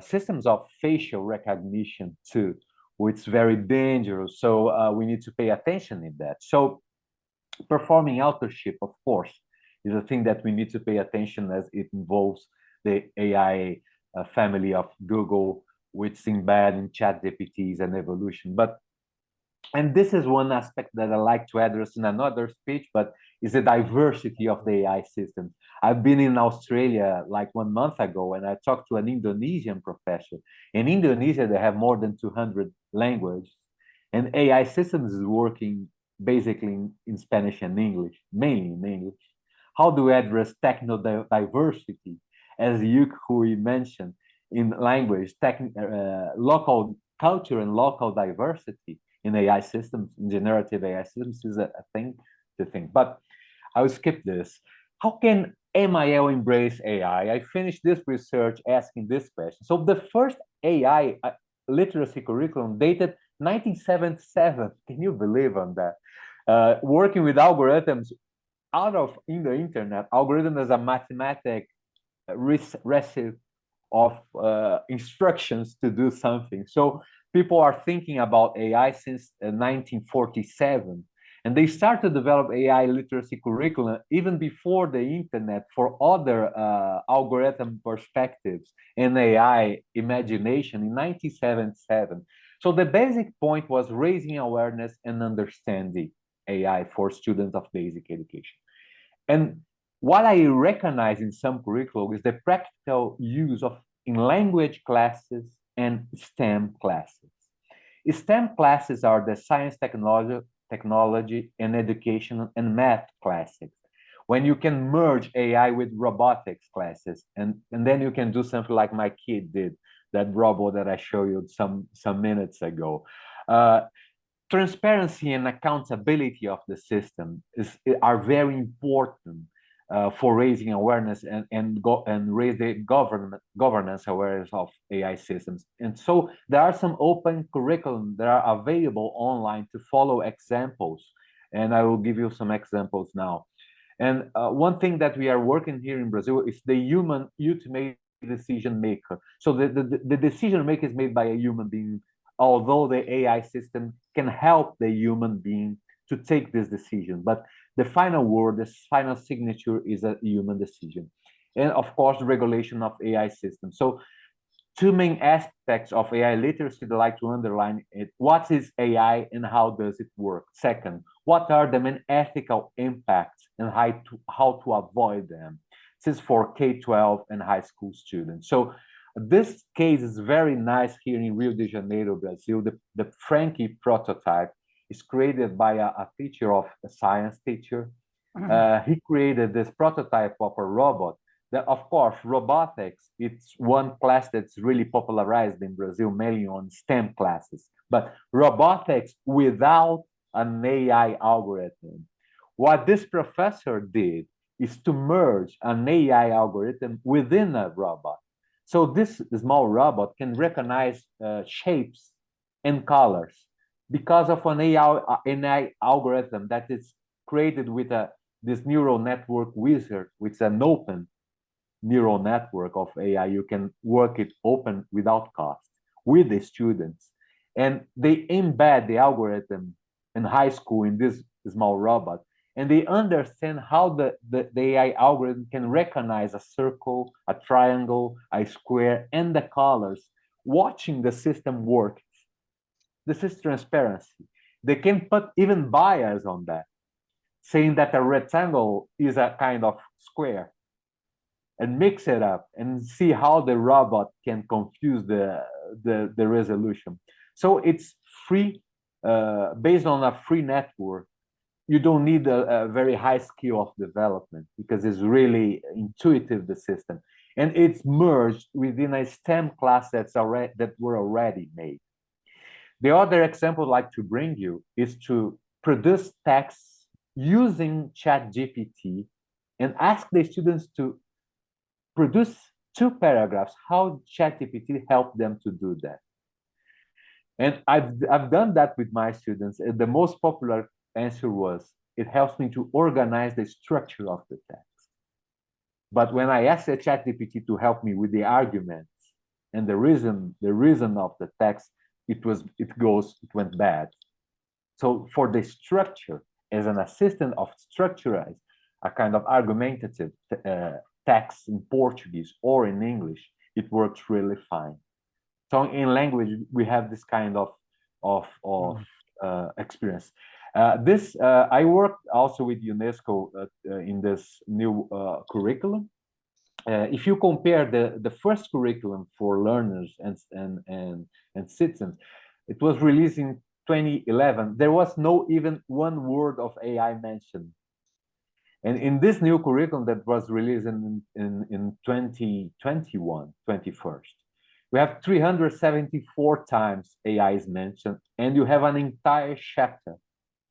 systems of facial recognition too, which is very dangerous. So we need to pay attention in that. So performing authorship, of course, is a thing that we need to pay attention, as it involves the AI family of Google, which is embedded in ChatGPTs and evolution. And this is one aspect that I like to address in another speech, but is the diversity of the AI systems. I've been in Australia like 1 month ago, and I talked to an Indonesian professor. In Indonesia, they have more than 200 languages, and AI systems is working basically in Spanish and English, mainly in English. How do we address techno diversity, as Hui mentioned, in language, local culture and local diversity in AI systems, in generative AI systems, is a thing to think. But I will skip this. How can MIL embrace AI? I finished this research asking this question. So the first AI literacy curriculum dated 1977. Can you believe on that? Working with algorithms in the internet. Algorithm is a mathematic recipe of instructions to do something. So people are thinking about AI since 1947, and they start to develop AI literacy curriculum even before the internet for other algorithm perspectives and AI imagination in 1977. So the basic point was raising awareness and understanding AI for students of basic education. And what I recognize in some curriculum is the practical use of in language classes and STEM classes. STEM classes are the science, technology, and education and math classes. When you can merge AI with robotics classes, and then you can do something like my kid did, that robot that I showed you some minutes ago. Transparency and accountability of the system are very important for raising awareness and raise the governance awareness of AI systems. And so there are some open curriculum that are available online to follow examples. And I will give you some examples now. And one thing that we are working here in Brazil is the human ultimate decision maker. So the decision maker is made by a human being, although the AI system can help the human being to take this decision. But the final word, the final signature is a human decision. And of course, the regulation of AI systems. So two main aspects of AI literacy that I like to underline it. What is AI and how does it work? Second, what are the main ethical impacts and how to avoid them? This is for K-12 and high school students. So this case is very nice here in Rio de Janeiro, Brazil. The Frankie prototype is created by a teacher of a science teacher. He created this prototype of a robot. That, of course, robotics, it's one class that's really popularized in Brazil, mainly on STEM classes. But robotics without an AI algorithm. What this professor did is to merge an AI algorithm within a robot. So this small robot can recognize shapes and colors because of an AI algorithm that is created with this neural network wizard, which is an open neural network of AI. You can work it open without cost with the students. And they embed the algorithm in high school in this small robot. And they understand how the AI algorithm can recognize a circle, a triangle, a square, and the colors, watching the system work. This is transparency. They can put even bias on that, saying that a rectangle is a kind of square, and mix it up and see how the robot can confuse the resolution. So it's free, based on a free network. You don't need a very high skill of development because it's really intuitive, the system. And it's merged within a STEM class that were already made. The other example I'd like to bring you is to produce texts using ChatGPT and ask the students to produce 2 paragraphs, how ChatGPT helped them to do that. And I've done that with my students. And the most popular answer was, it helps me to organize the structure of the text. But when I asked the ChatGPT to help me with the arguments and the reason of the text, it went bad. So for the structure, as an assistant of structuring a kind of argumentative text in Portuguese or in English, it works really fine. So in language, we have this kind of experience. I worked also with UNESCO in this new curriculum. If you compare the first curriculum for learners and citizens, it was released in 2011. There was no even one word of AI mentioned. And in this new curriculum that was released in 2021, 21st, we have 374 times AI is mentioned, and you have an entire chapter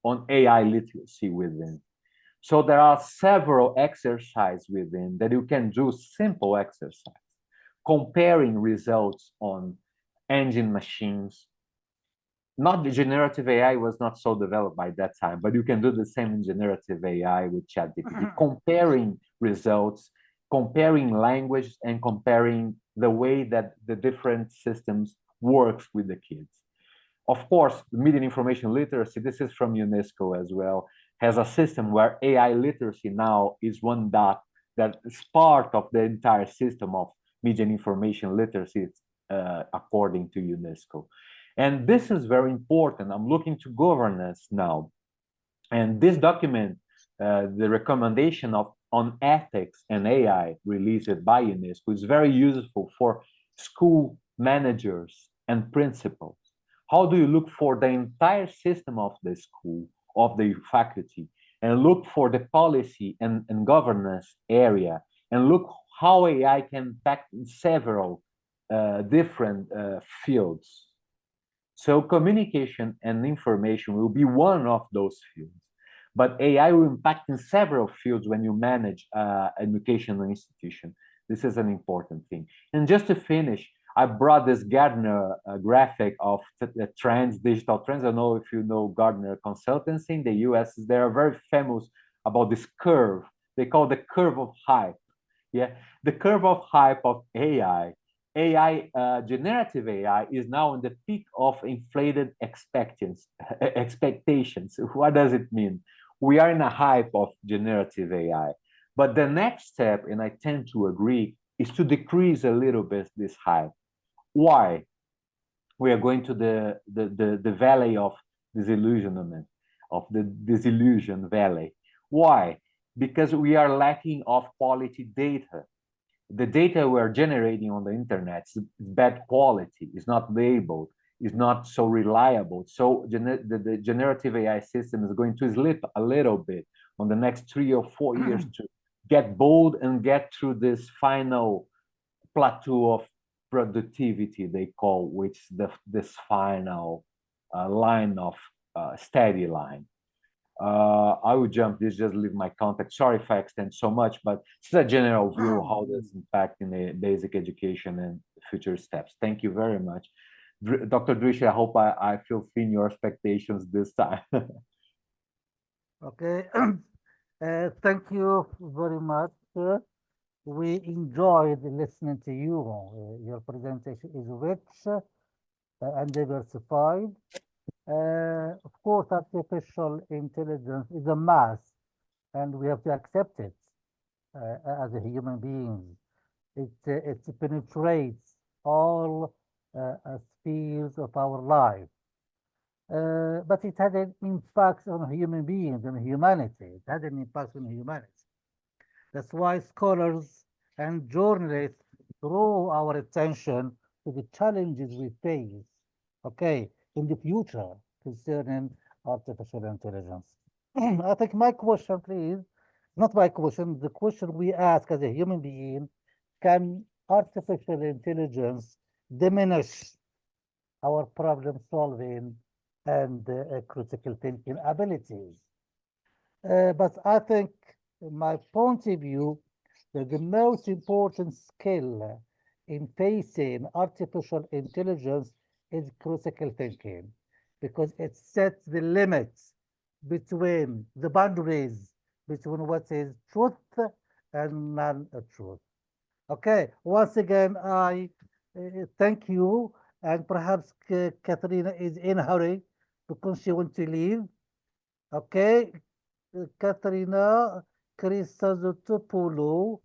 on AI literacy within. So there are several exercises within that you can do, simple exercise, comparing results on engine machines. Not the generative AI was not so developed by that time, but you can do the same in generative AI with ChatGPT, comparing results, comparing language, and comparing the way that the different systems works with the kids. Of course, the media and information literacy, this is from UNESCO as well, has a system where AI literacy now is one dot that is part of the entire system of media and information literacy according to UNESCO. And this is very important. I'm looking to governance now. And this document, the recommendation on ethics and AI released by UNESCO, is very useful for school managers and principals. How do you look for the entire system of the school, of the faculty, and look for the policy and governance area, and look how AI can impact in several different fields? So communication and information will be one of those fields, but AI will impact in several fields when you manage an educational institution. This is an important thing. And just to finish, I brought this Gardner graphic of the trends, digital trends. I don't know if you know Gardner Consultancy in the US. They are very famous about this curve. They call the curve of hype. Yeah, the curve of hype of AI. Generative AI is now in the peak of inflated expectations. What does it mean? We are in a hype of generative AI. But the next step, and I tend to agree, is to decrease a little bit this hype. Why? We are going to the valley of disillusionment, of the disillusion valley. Why? Because we are lacking of quality data. The data we're generating on the internet is bad quality, is not labeled, is not so reliable. So the generative AI system is going to slip a little bit on the next 3 or 4 years to get bold and get through this final plateau of productivity, they call, which this final line of steady line. I would jump this, just leave my contact. Sorry if I extend so much, but it's a general view of how this impact in the basic education and future steps. Thank you very much. Dr. Drisha, I hope I fulfill your expectations this time. Okay, thank you very much. We enjoyed listening to you. Your presentation is rich and diversified. Of course, artificial intelligence is a mass, and we have to accept it as a human being. It penetrates all spheres of our life. But it had an impact on human beings and humanity. It had an impact on humanity. That's why scholars and journalists draw our attention to the challenges we face, okay, in the future concerning artificial intelligence. I think my question, please, not my question, the question we ask as a human being, can artificial intelligence diminish our problem solving and critical thinking abilities? But I think, in my point of view, that the most important skill in facing artificial intelligence is critical thinking, because it sets the limits between the boundaries between what is truth and non-truth. Okay, once again, I thank you, and perhaps Katrina is in a hurry because she wants to leave. Okay, Katrina Christodoulou,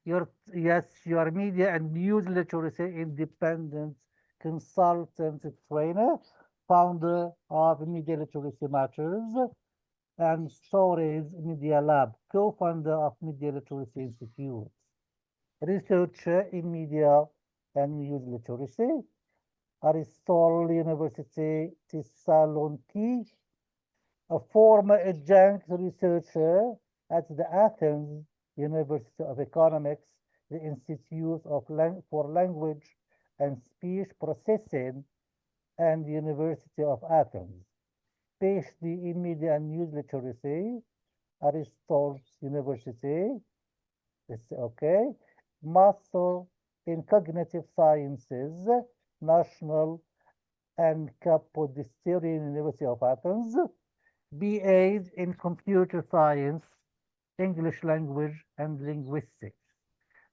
your media and news literacy independent consultant trainer, founder of Media Literacy Matters and Stories Media Lab, co-founder of Media Literacy Institute, researcher in media and news literacy, Aristotle University Thessaloniki, a former adjunct researcher at the Athens University of Economics, the Institute for Language and Speech Processing, and the University of Athens. PhD in Media and News Literacy, Aristotle University, okay. Master in Cognitive Sciences, National and Kapodisterian University of Athens, BA in Computer Science, English Language and Linguistics.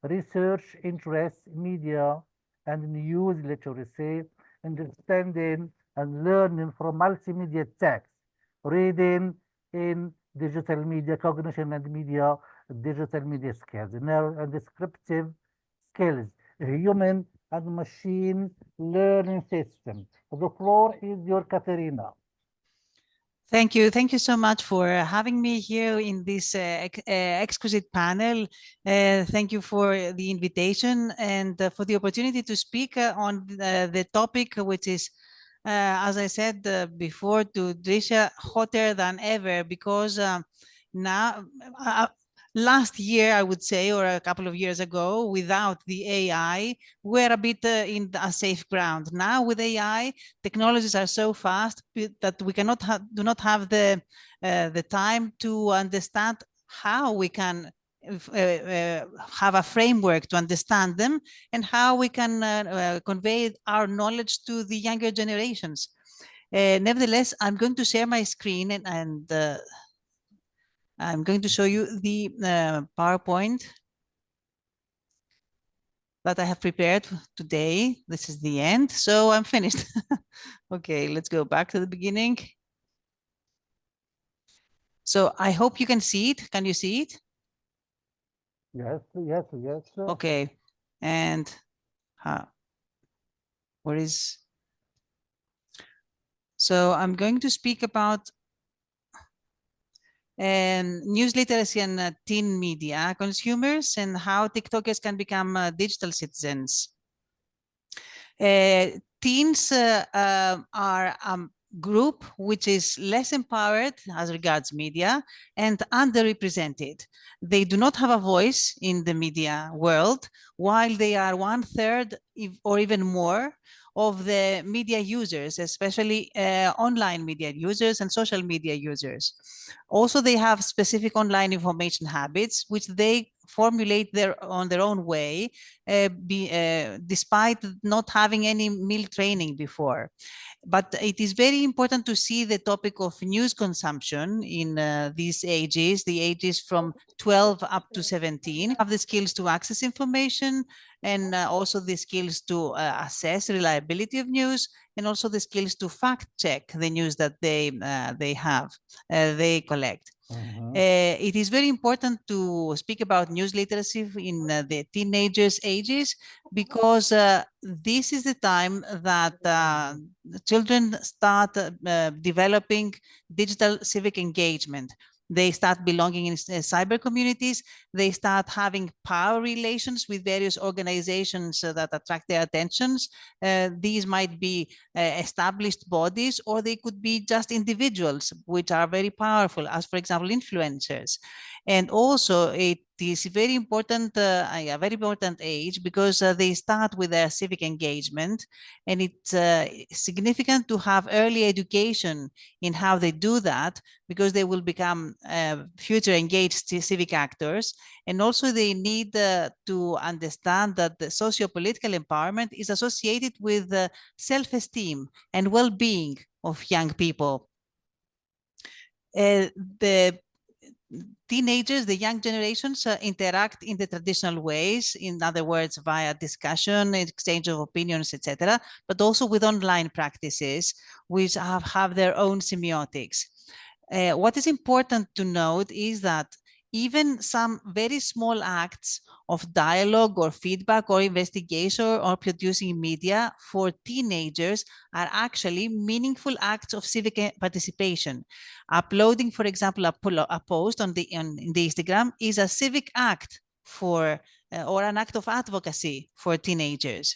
Research interests, media and news literacy, understanding and learning from multimedia text, reading in digital media, cognition and media, digital media skills, narrow and descriptive skills, human and machine learning systems. The floor is your, Katerina. Thank you. Thank you so much for having me here in this exquisite panel. Thank you for the invitation and for the opportunity to speak on the topic, which is, as I said before to Drisha, hotter than ever, because now, last year, I would say, or a couple of years ago, without the AI, we're a bit in a safe ground. Now with AI, technologies are so fast that we cannot do not have the time to understand how we can have a framework to understand them and how we can convey our knowledge to the younger generations. Nevertheless, I'm going to share my screen and I'm going to show you the PowerPoint that I have prepared today. This is the end, so I'm finished. Okay, let's go back to the beginning. So I hope you can see it. Can you see it? Yes, yes, yes. Okay, and where is? So I'm going to speak about news literacy and teen media consumers and how TikTokers can become digital citizens. Teens are a group which is less empowered as regards media and underrepresented. They do not have a voice in the media world, while they are 1/3 or even more of the media users, especially online media users and social media users. Also, they have specific online information habits, which they formulate on their own way, despite not having any meal training before. But it is very important to see the topic of news consumption in these ages, the ages from 12 up to 17, have the skills to access information and also the skills to assess reliability of news, and also the skills to fact check the news that they collect. It is very important to speak about news literacy in the teenagers' ages, because this is the time that children start developing digital civic engagement. They start belonging in cyber communities. They start having power relations with various organizations that attract their attentions. These might be established bodies, or they could be just individuals, which are very powerful, as for example, influencers. And also it is a very important age, because they start with their civic engagement, and it's significant to have early education in how they do that, because they will become future engaged civic actors. And also they need to understand that the socio-political empowerment is associated with self-esteem and well-being of young people. The teenagers, the young generations, interact in the traditional ways, in other words, via discussion, exchange of opinions, etc., but also with online practices, which have their own semiotics. What is important to note is that even some very small acts of dialogue or feedback or investigation or producing media for teenagers are actually meaningful acts of civic participation. Uploading, for example, a post on the Instagram is a civic act for or an act of advocacy for teenagers.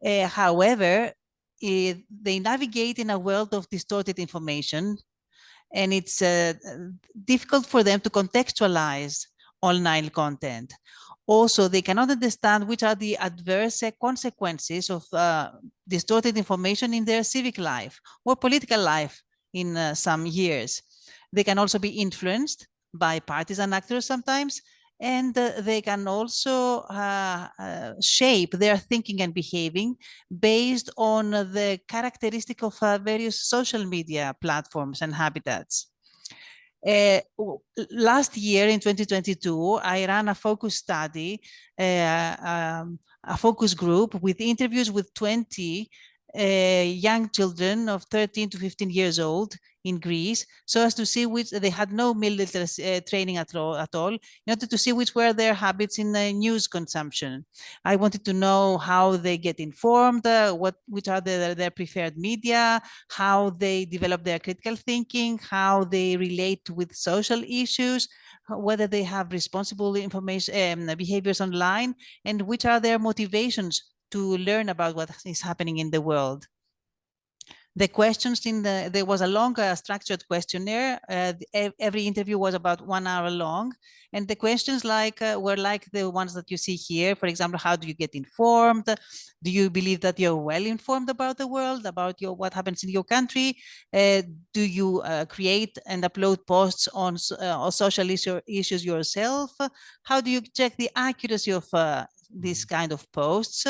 However, they navigate in a world of distorted information, and it's difficult for them to contextualize online content. Also, they cannot understand which are the adverse consequences of distorted information in their civic life or political life in some years. They can also be influenced by partisan actors sometimes, and they can also shape their thinking and behaving based on the characteristic of various social media platforms and habitats. Last year in 2022, I ran a focus study, a focus group with interviews with 20 young children of 13 to 15 years old in Greece, so as to see which they had no military training at all, in order to see which were their habits in news consumption. I wanted to know how they get informed, which are their preferred media, how they develop their critical thinking, how they relate with social issues, whether they have responsible information behaviors online, and which are their motivations to learn about what is happening in the world. The questions there was a long structured questionnaire. Every interview was about 1 hour long. And the questions were like the ones that you see here. For example, how do you get informed? Do you believe that you're well informed about the world, about what happens in your country? Do you create and upload posts on social issues yourself? How do you check the accuracy of this kind of posts?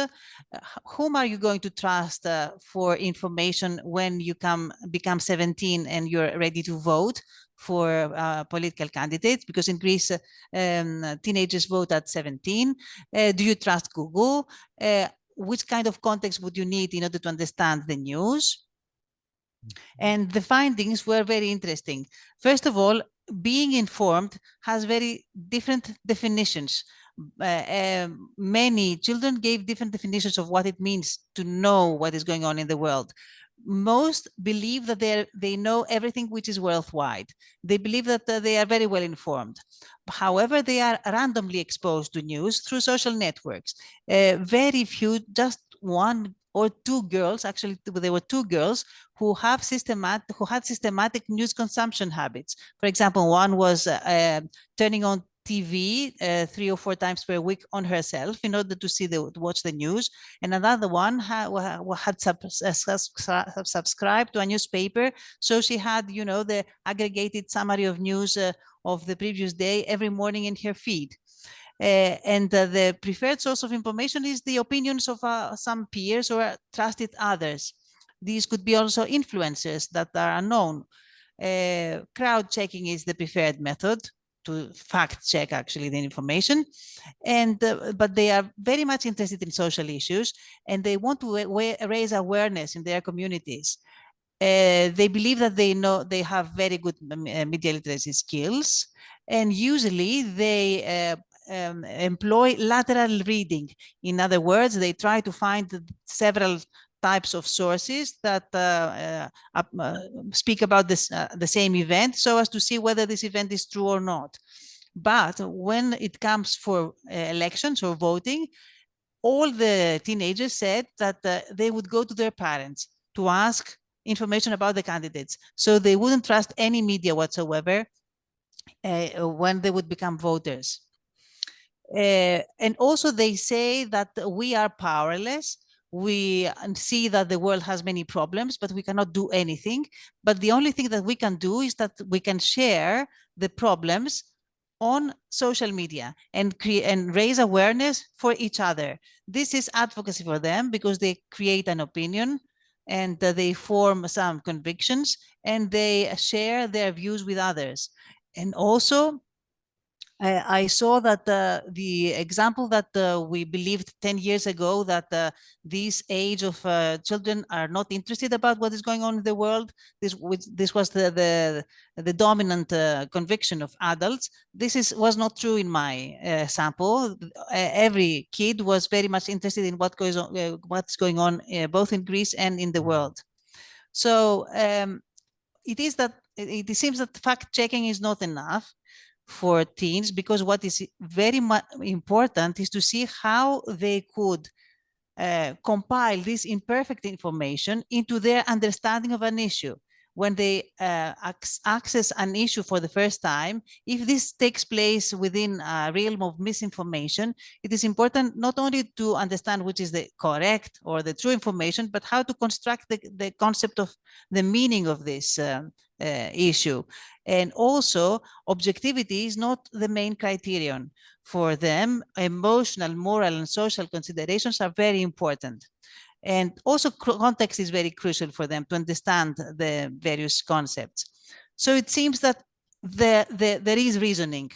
Whom are you going to trust for information when you become 17 and you're ready to vote for political candidates? Because in Greece, teenagers vote at 17. Do you trust Google? Which kind of context would you need in order to understand the news? And the findings were very interesting. First of all, being informed has very different definitions. Many children gave different definitions of what it means to know what is going on in the world. Most believe that they know everything which is worldwide. They believe that they are very well informed. However, they are randomly exposed to news through social networks. Very few, just one or two girls, actually there were two girls who had systematic news consumption habits. For example, one was turning on TV 3 or 4 times per week on herself in order to watch the news, and another one had subscribed to a newspaper, so she had, the aggregated summary of news of the previous day every morning in her feed. And the preferred source of information is the opinions of some peers or trusted others. These could be also influencers that are unknown. Crowd checking is the preferred method to fact check actually the information, and but they are very much interested in social issues, and they want to raise awareness in their communities. They believe that they have very good media literacy skills, and usually they employ lateral reading. In other words, they try to find several types of sources that speak about the same event, so as to see whether this event is true or not. But when it comes for elections or voting, all the teenagers said that they would go to their parents to ask information about the candidates. So they wouldn't trust any media whatsoever when they would become voters. And also they say that we are powerless. We see that the world has many problems, but we cannot do anything. But the only thing that we can do is that we can share the problems on social media and raise awareness for each other. This is advocacy for them because they create an opinion and they form some convictions and they share their views with others. And also, I saw that the example that we believed 10 years ago that this age of children are not interested about what is going on in the world. This was the dominant conviction of adults. This was not true in my sample. Every kid was very much interested in what goes on, what's going on both in Greece and in the world. So it seems that fact checking is not enough for teens, because what is very important is to see how they could compile this imperfect information into their understanding of an issue. When they access an issue for the first time, if this takes place within a realm of misinformation, it is important not only to understand which is the correct or the true information, but how to construct the concept of the meaning of this issue. And also, objectivity is not the main criterion. For them, emotional, moral, and social considerations are very important. And also context is very crucial for them to understand the various concepts. So it seems that there is reasoning,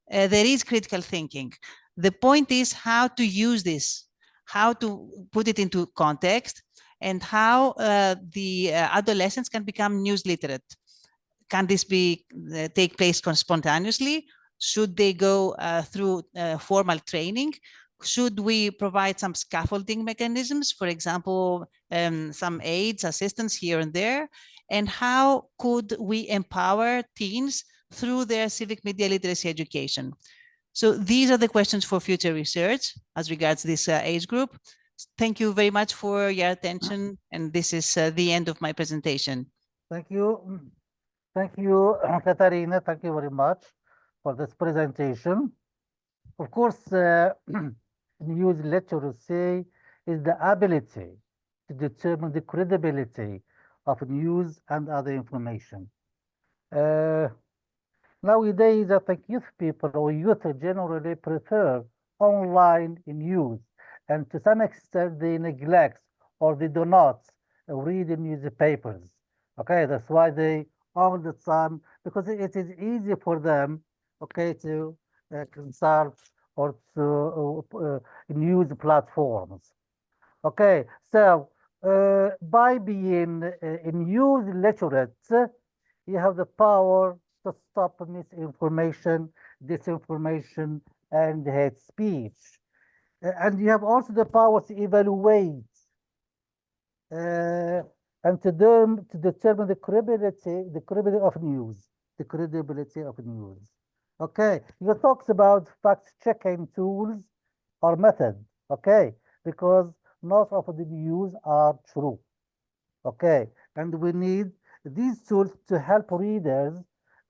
there is critical thinking. The point is how to use this, how to put it into context, and how the adolescents can become news literate. Can this take place spontaneously? Should they go through formal training? Should we provide some scaffolding mechanisms, for example, some aids, assistance here and there? And how could we empower teens through their civic media literacy education? So these are the questions for future research as regards this age group. Thank you very much for your attention. And this is the end of my presentation. Thank you. Thank you, Katarina. Thank you very much for this presentation. Of course, news literacy is the ability to determine the credibility of news and other information. Nowadays, I think youth people or youth generally prefer online news, and to some extent they neglect or they do not read the newspapers. Okay, that's why they all the time, because it is easy for them, okay, to consult or to news platforms. Okay, so by being a news literate, you have the power to stop misinformation, disinformation, and hate speech. And you have also the power to evaluate and to determine the credibility of news, the credibility of news. Okay, you talked about fact-checking tools or method, okay, because not of the news are true, okay, and we need these tools to help readers,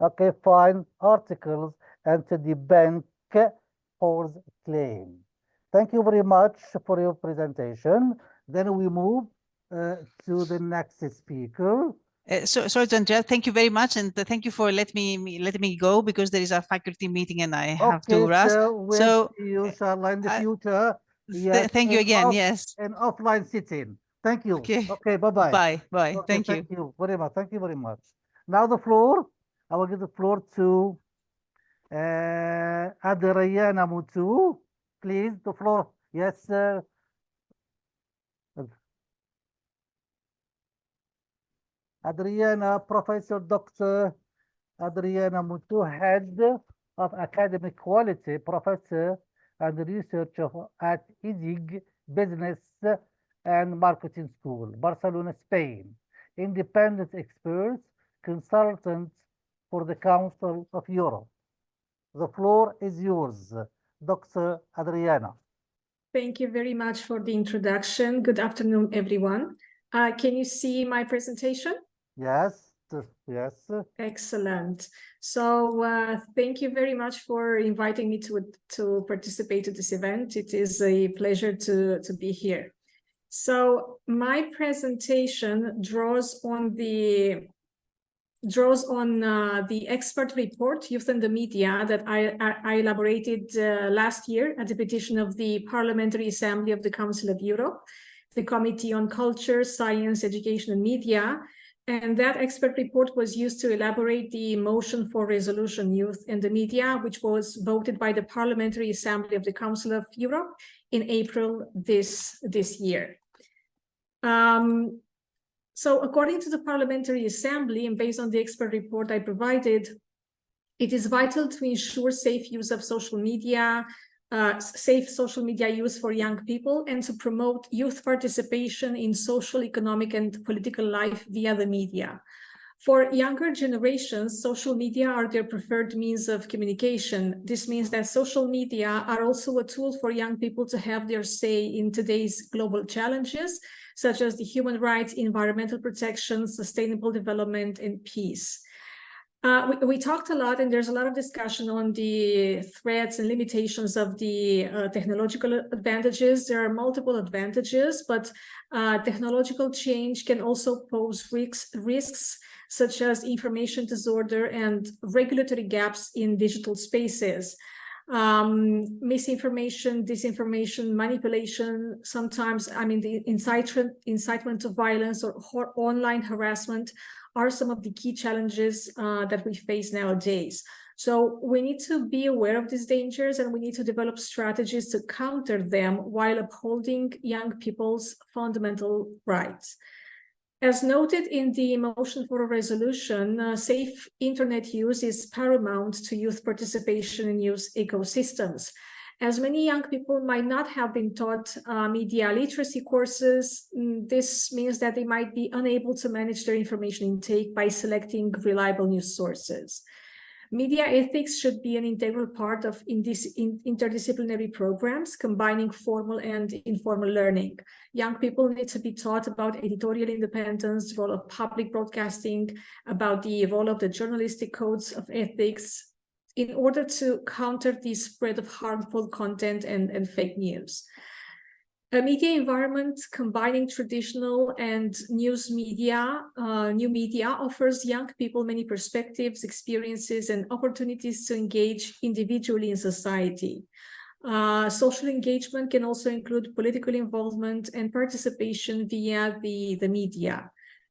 okay, find articles and to debunk false claim. Thank you very much for your presentation. Then we move to the next speaker. Sorry, Andrea, thank you very much, and thank you for letting me go, because there is a faculty meeting and I have to rush. So see you, inshallah, in the future. Yes, thank you again. Yes, an offline sitting. Thank you. Okay. Okay. Bye-bye. Bye. Okay, Thank you. Thank you very much. Thank you very much. Now the floor. I will give the floor to Adriana Mutu. Please, the floor. Yes, sir. Adriana, Professor Dr. Adriana Mutu, Head of Academic Quality, Professor and Researcher at IDIG Business and Marketing School, Barcelona, Spain. Independent expert, consultant for the Council of Europe. The floor is yours, Dr. Adriana. Thank you very much for the introduction. Good afternoon, everyone. Can you see my presentation? Yes. Yes. Excellent. So thank you very much for inviting me to participate in this event. It is a pleasure to be here. So my presentation draws on the expert report, Youth and the Media, that I elaborated last year at the petition of the Parliamentary Assembly of the Council of Europe, the Committee on Culture, Science, Education and Media. And that expert report was used to elaborate the motion for resolution Youth and the Media, which was voted by the Parliamentary Assembly of the Council of Europe in April this year. So according to the Parliamentary Assembly, and based on the expert report I provided, it is vital to ensure safe use of social media, safe social media use for young people, and to promote youth participation in social, economic, and political life via the media. For younger generations, social media are their preferred means of communication. This means that social media are also a tool for young people to have their say in today's global challenges, such as the human rights, environmental protection, sustainable development, and peace. We talked a lot, and there's a lot of discussion on the threats and limitations of the technological advantages. There are multiple advantages, but technological change can also pose risks such as information disorder and regulatory gaps in digital spaces. Misinformation, disinformation, manipulation, sometimes, the incitement to violence or online harassment are some of the key challenges that we face nowadays. So we need to be aware of these dangers, and we need to develop strategies to counter them while upholding young people's fundamental rights. As noted in the motion for a resolution, safe internet use is paramount to youth participation in youth ecosystems. As many young people might not have been taught media literacy courses, this means that they might be unable to manage their information intake by selecting reliable news sources. Media ethics should be an integral part of interdisciplinary programs, combining formal and informal learning. Young people need to be taught about editorial independence, the role of public broadcasting, about the role of the journalistic codes of ethics, in order to counter the spread of harmful content and fake news. A media environment combining traditional and new media offers young people many perspectives, experiences, and opportunities to engage individually in society. Social engagement can also include political involvement and participation via the media.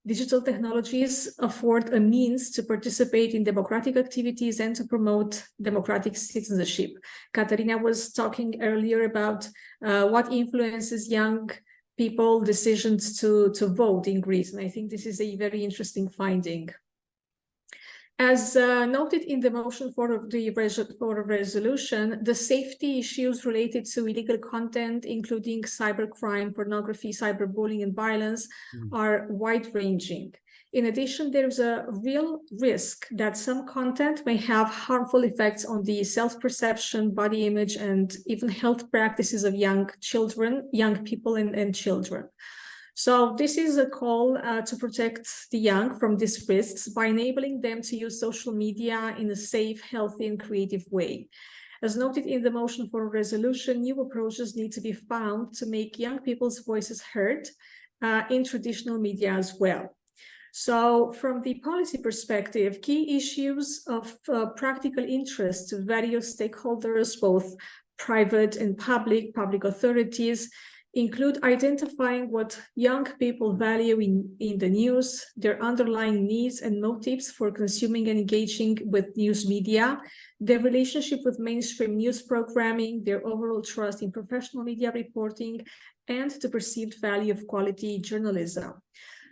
Digital technologies afford a means to participate in democratic activities and to promote democratic citizenship. Katarina was talking earlier about what influences young people's decisions to vote in Greece, and I think this is a very interesting finding. As noted in the motion for a resolution, the safety issues related to illegal content, including cybercrime, pornography, cyberbullying, and violence, are wide-ranging. In addition, there is a real risk that some content may have harmful effects on the self-perception, body image, and even health practices of young people and children. So this is a call to protect the young from these risks by enabling them to use social media in a safe, healthy, and creative way. As noted in the motion for a resolution, new approaches need to be found to make young people's voices heard in traditional media as well. So from the policy perspective, key issues of practical interest to various stakeholders, both private and public authorities, include identifying what young people value in the news, their underlying needs and motives for consuming and engaging with news media, their relationship with mainstream news programming, their overall trust in professional media reporting, and the perceived value of quality journalism.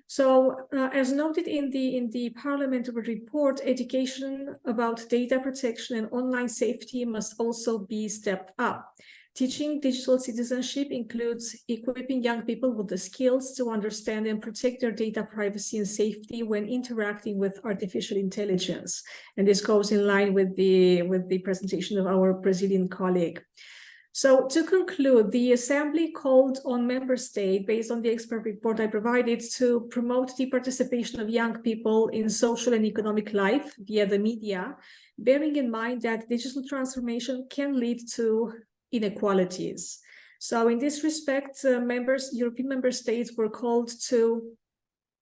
So, as noted in the parliamentary report, education about data protection and online safety must also be stepped up. Teaching digital citizenship includes equipping young people with the skills to understand and protect their data privacy and safety when interacting with artificial intelligence. And this goes in line with the presentation of our Brazilian colleague. So to conclude, the Assembly called on member states, based on the expert report I provided, to promote the participation of young people in social and economic life via the media, bearing in mind that digital transformation can lead to inequalities. So in this respect, European member states were called to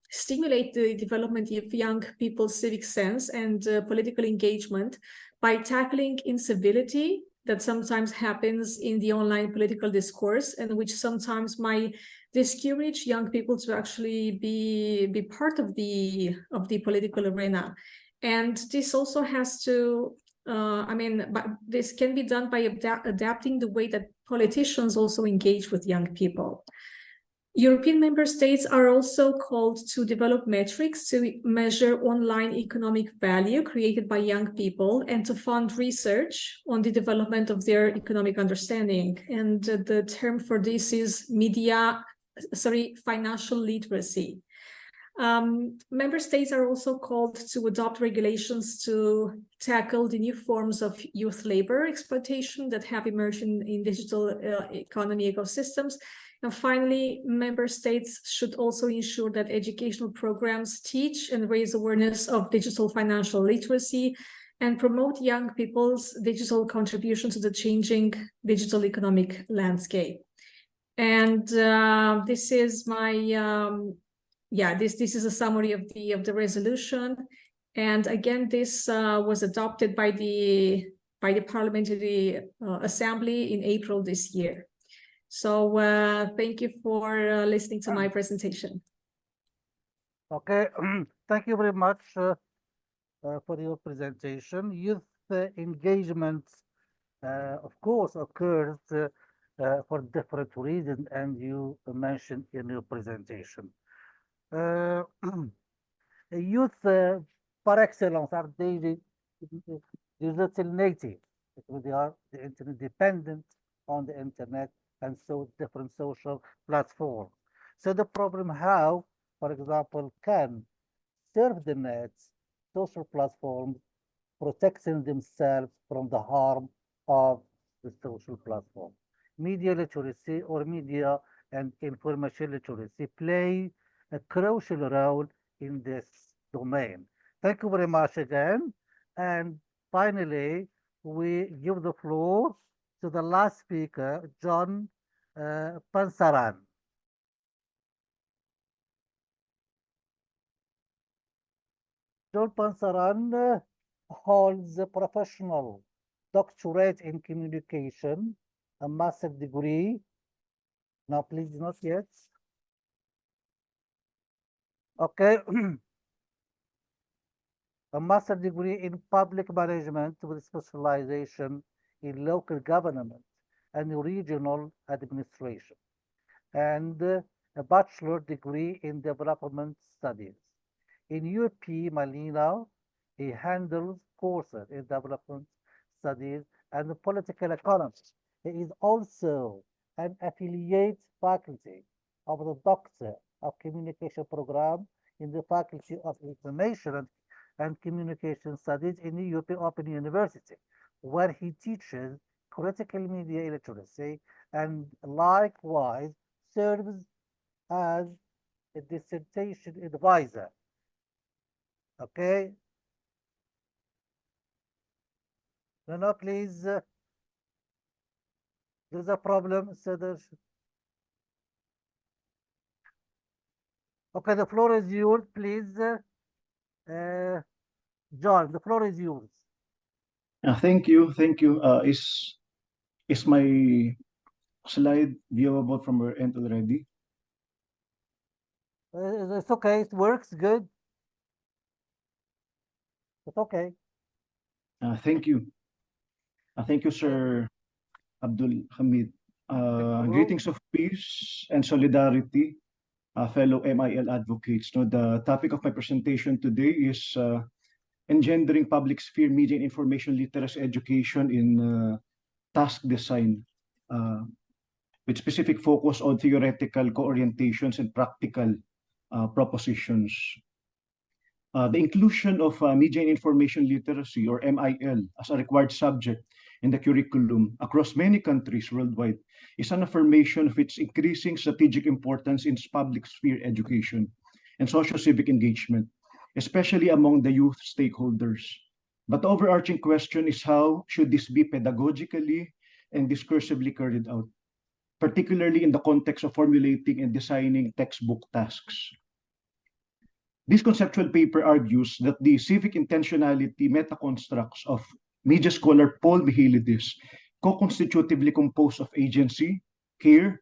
stimulate the development of young people's civic sense and political engagement by tackling incivility that sometimes happens in the online political discourse, and which sometimes might discourage young people to actually be part of the political arena. And this also has to, but this can be done by adapting the way that politicians also engage with young people. European member states are also called to develop metrics to measure online economic value created by young people and to fund research on the development of their economic understanding. And the term for this is financial literacy. Member states are also called to adopt regulations to tackle the new forms of youth labor exploitation that have emerged in digital economy ecosystems. And finally, member states should also ensure that educational programs teach and raise awareness of digital financial literacy and promote young people's digital contribution to the changing digital economic landscape. And this is my, this is a summary of the resolution. And again, this was adopted by the Parliamentary Assembly in April this year. So thank you for listening to my presentation. Okay, thank you very much for your presentation. Youth engagement, of course, occurs for different reasons, and you mentioned in your presentation. Youth, par excellence, are digital native. They are internet dependent on the internet, and so different social platforms. So the problem, how, for example, can serve the nets, social platforms, protecting themselves from the harm of the social platform. Media literacy or media and information literacy play a crucial role in this domain. Thank you very much again. And finally, we give the floor to the last speaker, John Pansaran. John Pansaran holds a professional doctorate in communication, a master's degree. Now, please, not yet. Okay. A master's degree in public management with specialization in local government and regional administration, and a bachelor degree in development studies. In UP Malina, he handles courses in development studies and political economy. He is also an affiliate faculty of the Doctor of Communication program in the Faculty of Information and Communication Studies in the UP Open University, where he teaches critical media literacy and likewise serves as a dissertation advisor. Okay? No, please. There's a problem. So there's... Okay, the floor is yours, please. John, the floor is yours. Thank you. Is my slide viewable from your end already? It's okay. It works good. It's okay. Thank you. Thank you, Sir Abdelhamid. Greetings of peace and solidarity, fellow MIL advocates. No, the topic of my presentation today is engendering public sphere media and information literacy education in task design, with specific focus on theoretical co-orientations and practical propositions. The inclusion of media and information literacy, or MIL, as a required subject in the curriculum across many countries worldwide is an affirmation of its increasing strategic importance in public sphere education and socio-civic engagement, especially among the youth stakeholders. But the overarching question is, how should this be pedagogically and discursively carried out, particularly in the context of formulating and designing textbook tasks? This conceptual paper argues that the civic intentionality meta-constructs of media scholar Paul Michailidis, co-constitutively composed of agency, care,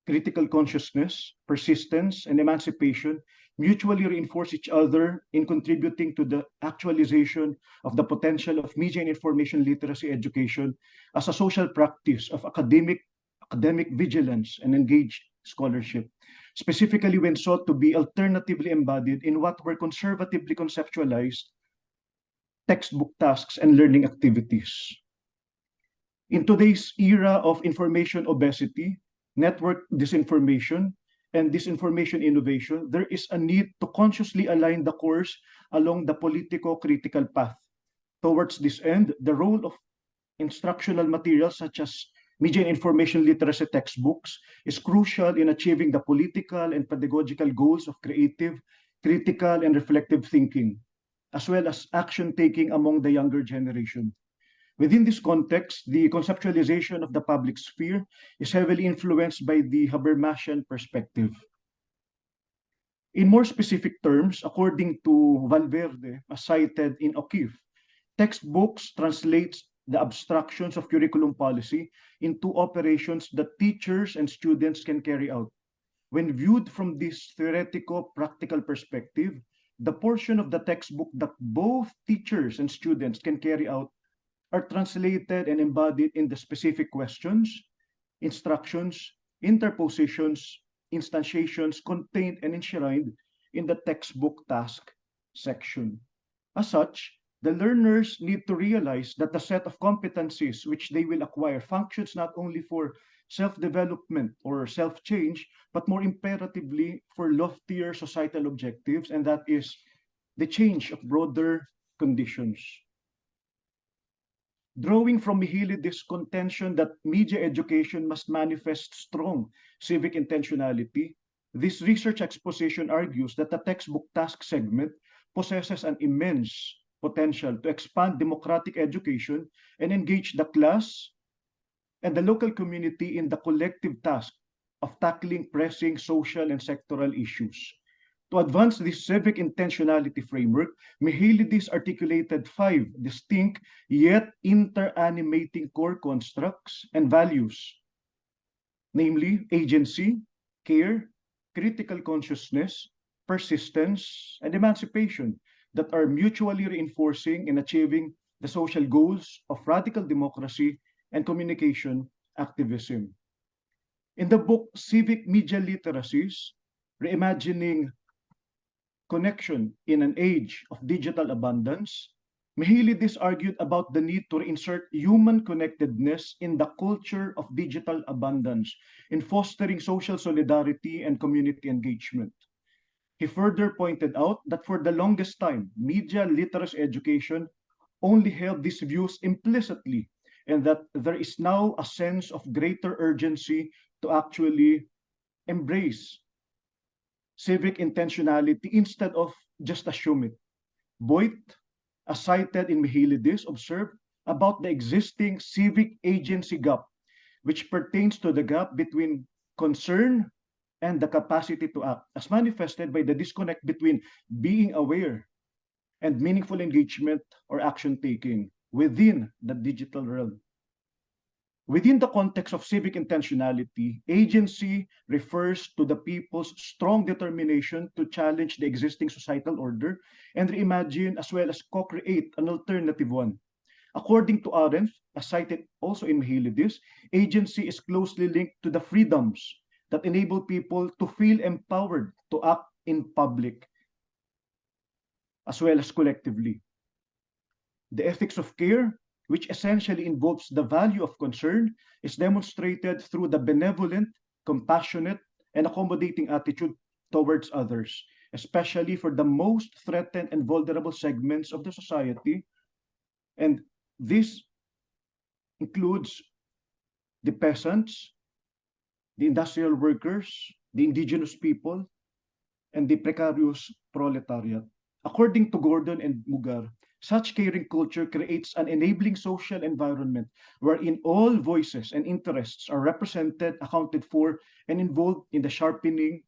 critical consciousness, persistence, and emancipation, mutually reinforce each other in contributing to the actualization of the potential of media and information literacy education as a social practice of academic vigilance and engaged scholarship, specifically when sought to be alternatively embodied in what were conservatively conceptualized textbook tasks and learning activities. In today's era of information obesity, network disinformation, and disinformation innovation, there is a need to consciously align the course along the politico-critical path. Towards this end, the role of instructional materials such as media and information literacy textbooks is crucial in achieving the political and pedagogical goals of creative, critical, and reflective thinking, as well as action-taking among the younger generation. Within this context, the conceptualization of the public sphere is heavily influenced by the Habermasian perspective. In more specific terms, according to Valverde, as cited in O'Keeffe, textbooks translates the abstractions of curriculum policy into operations that teachers and students can carry out. When viewed from this theoretical-practical perspective, the portion of the textbook that both teachers and students can carry out are translated and embodied in the specific questions, instructions, interpositions, instantiations contained and enshrined in the textbook task section. As such, the learners need to realize that the set of competencies which they will acquire functions not only for self-development or self-change, but more imperatively for loftier societal objectives, and that is the change of broader conditions. Drawing from Michailidis' contention that media education must manifest strong civic intentionality, this research exposition argues that the textbook task segment possesses an immense potential to expand democratic education and engage the class and the local community in the collective task of tackling pressing social and sectoral issues. To advance this civic intentionality framework, Michailidis articulated 5 distinct yet inter-animating core constructs and values, namely agency, care, critical consciousness, persistence, and emancipation that are mutually reinforcing in achieving the social goals of radical democracy and communication activism. In the book Civic Media Literacies, Reimagining Connection in an Age of Digital Abundance, Michailidis argued about the need to reinsert human connectedness in the culture of digital abundance in fostering social solidarity and community engagement. He further pointed out that for the longest time, media literacy education only held these views implicitly, and that there is now a sense of greater urgency to actually embrace civic intentionality instead of just assume it. Boyd, as cited in Michailidis, observed about the existing civic agency gap, which pertains to the gap between concern and the capacity to act, as manifested by the disconnect between being aware and meaningful engagement or action taking within the digital realm. Within the context of civic intentionality, agency refers to the people's strong determination to challenge the existing societal order and reimagine as well as co-create an alternative one. According to Arendt, as cited also in Michailidis, agency is closely linked to the freedoms that enable people to feel empowered to act in public as well as collectively. The ethics of care, which essentially involves the value of concern, is demonstrated through the benevolent, compassionate, and accommodating attitude towards others, especially for the most threatened and vulnerable segments of the society. And this includes the peasants, the industrial workers, the indigenous people, and the precarious proletariat. According to Gordon and Mugar, such caring culture creates an enabling social environment wherein all voices and interests are represented, accounted for, and involved in the sharpening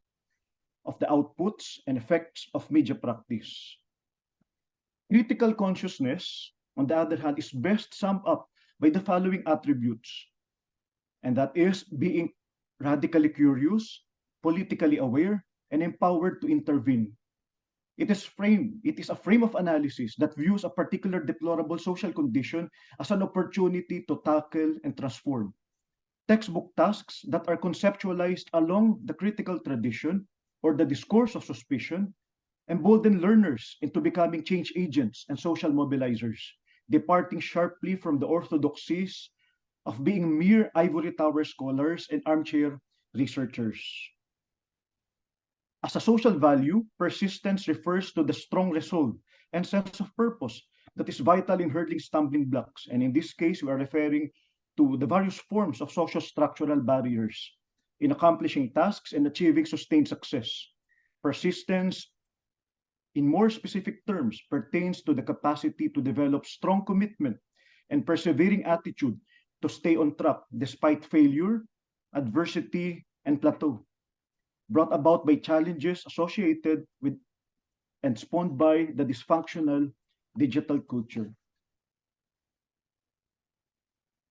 of the outputs and effects of media practice. Critical consciousness, on the other hand, is best summed up by the following attributes, and that is being radically curious, politically aware, and empowered to intervene. It is a frame of analysis that views a particular deplorable social condition as an opportunity to tackle and transform. Textbook tasks that are conceptualized along the critical tradition or the discourse of suspicion embolden learners into becoming change agents and social mobilizers, departing sharply from the orthodoxies of being mere ivory tower scholars and armchair researchers. As a social value, persistence refers to the strong resolve and sense of purpose that is vital in hurdling stumbling blocks. And in this case, we are referring to the various forms of socio-structural barriers in accomplishing tasks and achieving sustained success. Persistence, in more specific terms, pertains to the capacity to develop strong commitment and persevering attitude to stay on track despite failure, adversity, and plateau, brought about by challenges associated with and spawned by the dysfunctional digital culture.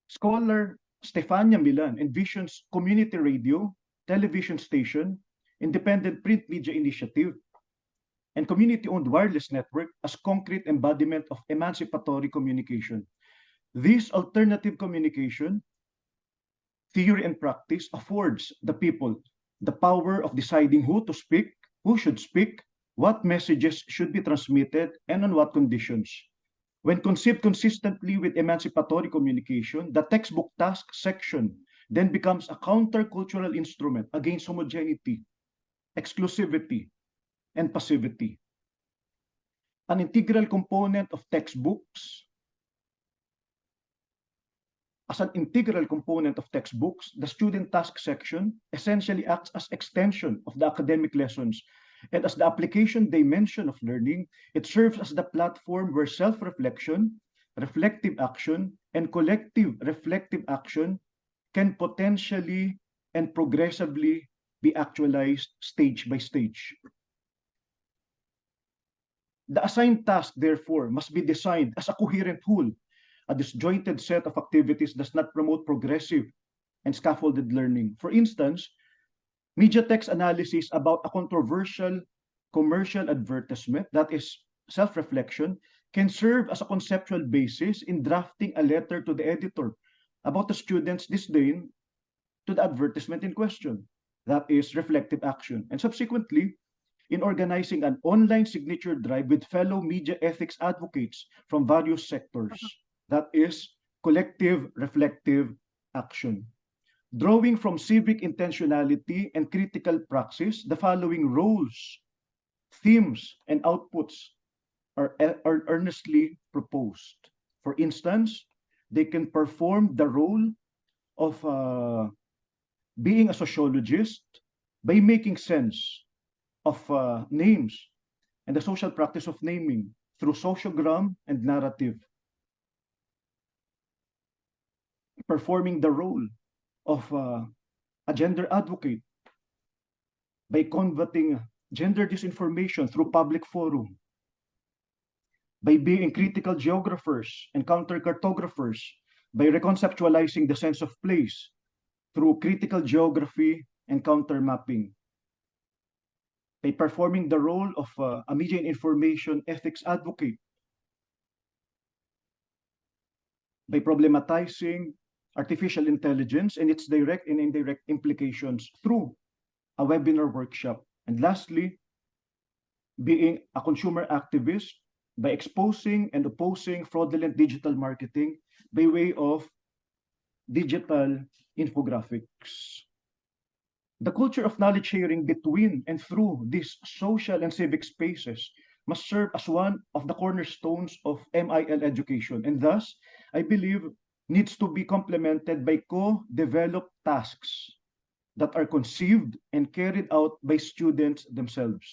Scholar Stefania Milan envisions community radio, television station, independent print media initiative, and community-owned wireless network as concrete embodiment of emancipatory communication. This alternative communication, theory and practice, affords the people the power of deciding who to speak, who should speak, what messages should be transmitted, and on what conditions. When conceived consistently with emancipatory communication, the textbook task section then becomes a countercultural instrument against homogeneity, exclusivity, and passivity. An integral component of textbooks, As an integral component of textbooks, the student task section essentially acts as extension of the academic lessons, and as the application dimension of learning, it serves as the platform where self-reflection, reflective action, and collective reflective action can potentially and progressively be actualized stage by stage. The assigned task, therefore, must be designed as a coherent whole. A disjointed set of activities does not promote progressive and scaffolded learning. For instance, media text analysis about a controversial commercial advertisement, that is self-reflection, can serve as a conceptual basis in drafting a letter to the editor about the student's disdain to the advertisement in question, that is reflective action, and subsequently in organizing an online signature drive with fellow media ethics advocates from various sectors, that is collective reflective action. Drawing from civic intentionality and critical praxis, the following roles, themes, and outputs are earnestly proposed. For instance, they can perform the role of being a sociologist by making sense of names and the social practice of naming through sociogram and narrative. Performing the role of a gender advocate by combating gender disinformation through public forum, by being critical geographers and counter-cartographers, by reconceptualizing the sense of place through critical geography and counter-mapping, by performing the role of a media and information ethics advocate, by problematizing artificial intelligence and its direct and indirect implications through a webinar workshop. And lastly, being a consumer activist by exposing and opposing fraudulent digital marketing by way of digital infographics. The culture of knowledge sharing between and through these social and civic spaces must serve as one of the cornerstones of MIL education. And thus, I believe needs to be complemented by co-developed tasks that are conceived and carried out by students themselves.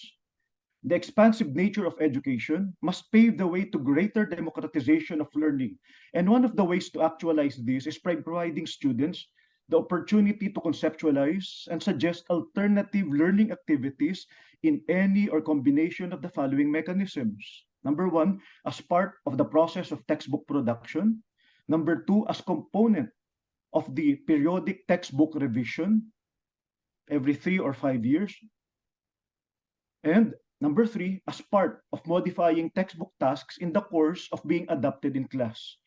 The expansive nature of education must pave the way to greater democratization of learning. And one of the ways to actualize this is by providing students the opportunity to conceptualize and suggest alternative learning activities in any or combination of the following mechanisms. Number one, as part of the process of textbook production. Number two, as component of the periodic textbook revision every 3 or 5 years. And number three, as part of modifying textbook tasks in the course of being adopted in class.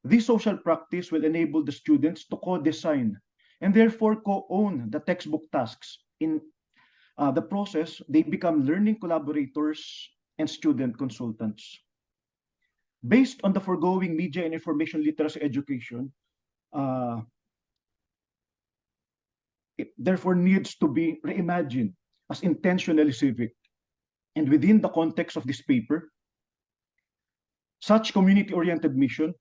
This social practice will enable the students to co-design and therefore co-own the textbook tasks. In the process, they become learning collaborators and student consultants. Based on the foregoing media and information literacy education, it therefore needs to be reimagined as intentionally civic. And within the context of this paper, such community-oriented mission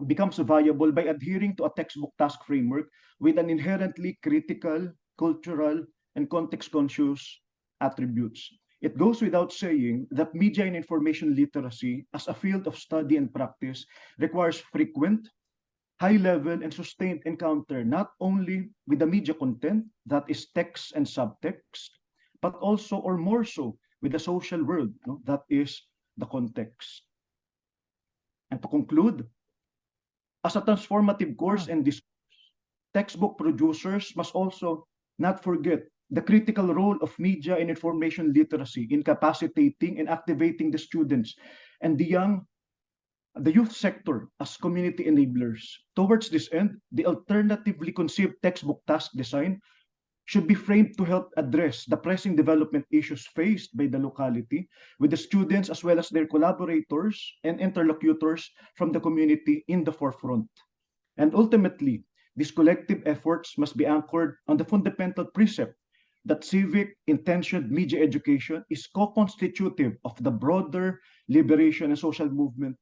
becomes viable by adhering to a textbook task framework with an inherently critical, cultural, and context-conscious attributes. It goes without saying that media and information literacy as a field of study and practice requires frequent, high-level, and sustained encounter not only with the media content, that is text and subtext, but also or more so with the social world, that is the context. And to conclude, as a transformative course and discourse, textbook producers must also not forget the critical role of media and information literacy in capacitating and activating the students and the youth sector as community enablers. Towards this end, the alternatively conceived textbook task design should be framed to help address the pressing development issues faced by the locality with the students as well as their collaborators and interlocutors from the community in the forefront. And ultimately, these collective efforts must be anchored on the fundamental precept that civic intentioned media education is co-constitutive of the broader liberation and social movement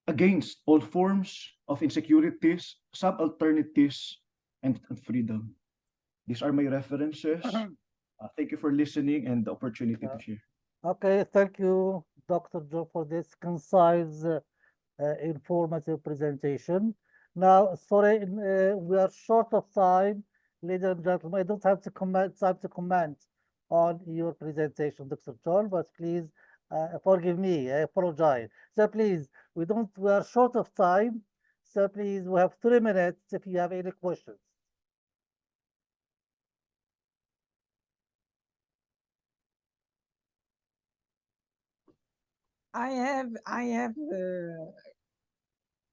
against all forms of insecurities, subalternities, and freedom. These are my references. Thank you for listening and the opportunity to share. Okay, thank you, Dr. Joe, for this concise, informative presentation. Now, sorry, we are short of time, ladies and gentlemen. I don't have to comment on your presentation, Dr. Joel, but please forgive me. I apologize. So please, we are short of time. So please, we have 3 minutes if you have any questions. I have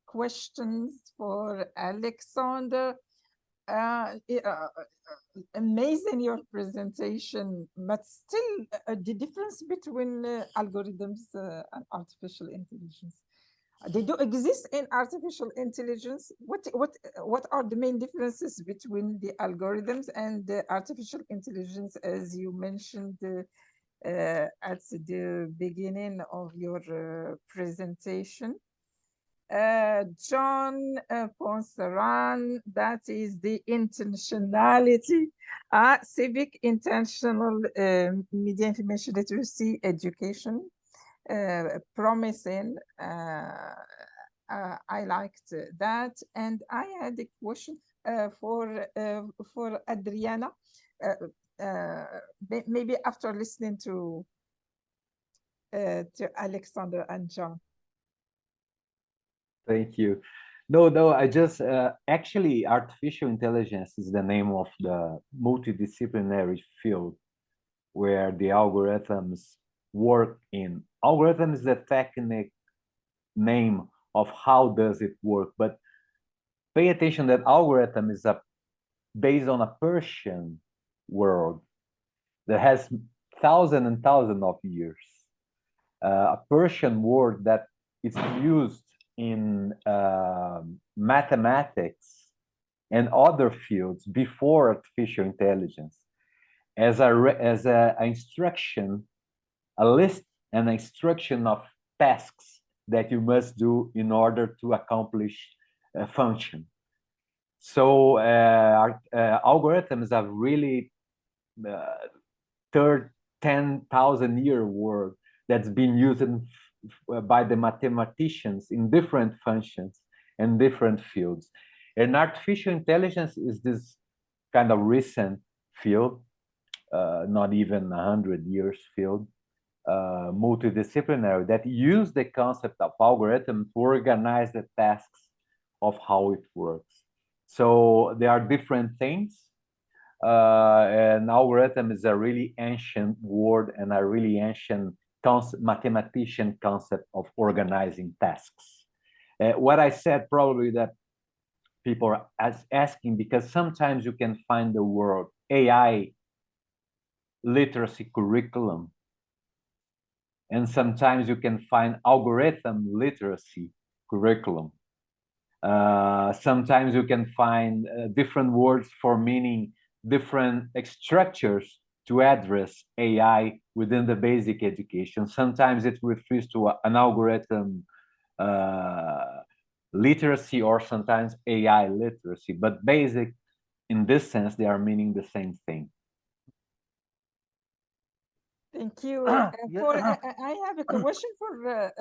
questions for Alexander. Amazing your presentation, but still the difference between algorithms and artificial intelligence. They do exist in artificial intelligence. What are the main differences between the algorithms and the artificial intelligence, as you mentioned at the beginning of your presentation? John Ponsaran, that is the intentionality, civic intentional media information literacy education, promising. I liked that, and I had a question for Adriana. Maybe after listening to Alexander and John. Thank you. No, I just actually artificial intelligence is the name of the multidisciplinary field where the algorithms work in. Algorithm is the technical name of how does it work, but pay attention that algorithm is based on a Persian world that has thousands and thousands of years. A Persian word that is used in mathematics and other fields before artificial intelligence as a instruction, a list and instruction of tasks that you must do in order to accomplish function. So algorithms are really 10,000-year word that's been used by the mathematicians in different functions and different fields. And artificial intelligence is this kind of recent field, not even 100 years field, multidisciplinary, that use the concept of algorithm to organize the tasks of how it works. So there are different things, and algorithm is a really ancient word and a really ancient mathematician concept of organizing tasks. What I said probably that people are asking, because sometimes you can find the word AI literacy curriculum, and sometimes you can find algorithm literacy curriculum. Sometimes you can find different words for meaning different structures to address AI within the basic education. Sometimes it refers to an algorithm literacy, or sometimes AI literacy, but basic, in this sense, they are meaning the same thing. Thank you. I have a question for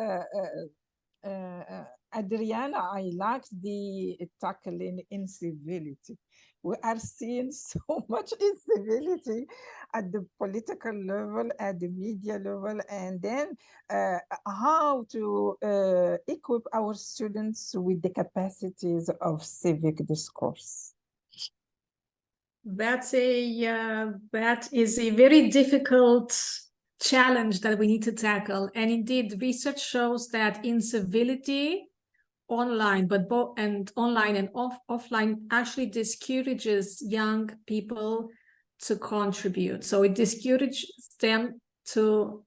Adriana. I like the tackling incivility. We are seeing so much incivility at the political level, at the media level, and then how to equip our students with the capacities of civic discourse. That is a very difficult challenge that we need to tackle. And indeed, research shows that incivility online, but online and offline actually discourages young people to contribute. So it discourages them to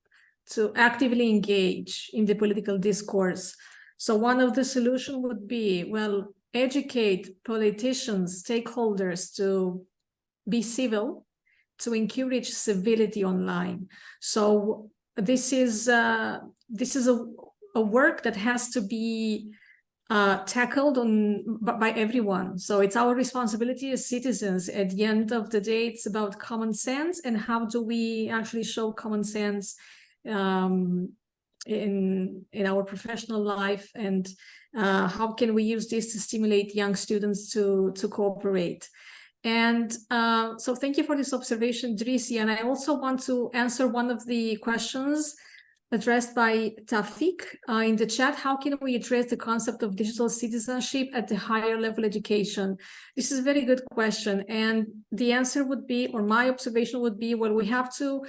actively engage in the political discourse. So one of the solutions would be, well, educate politicians, stakeholders to be civil, to encourage civility online. So this is a work that has to be tackled by everyone. So it's our responsibility as citizens. At the end of the day, it's about common sense, and how do we actually show common sense in our professional life, and how can we use this to stimulate young students to cooperate. And so thank you for this observation, Drissi. And I also want to answer one of the questions addressed by Tafik in the chat. How can we address the concept of digital citizenship at the higher level education? This is a very good question. And the answer would be, or my observation would be, well, we have to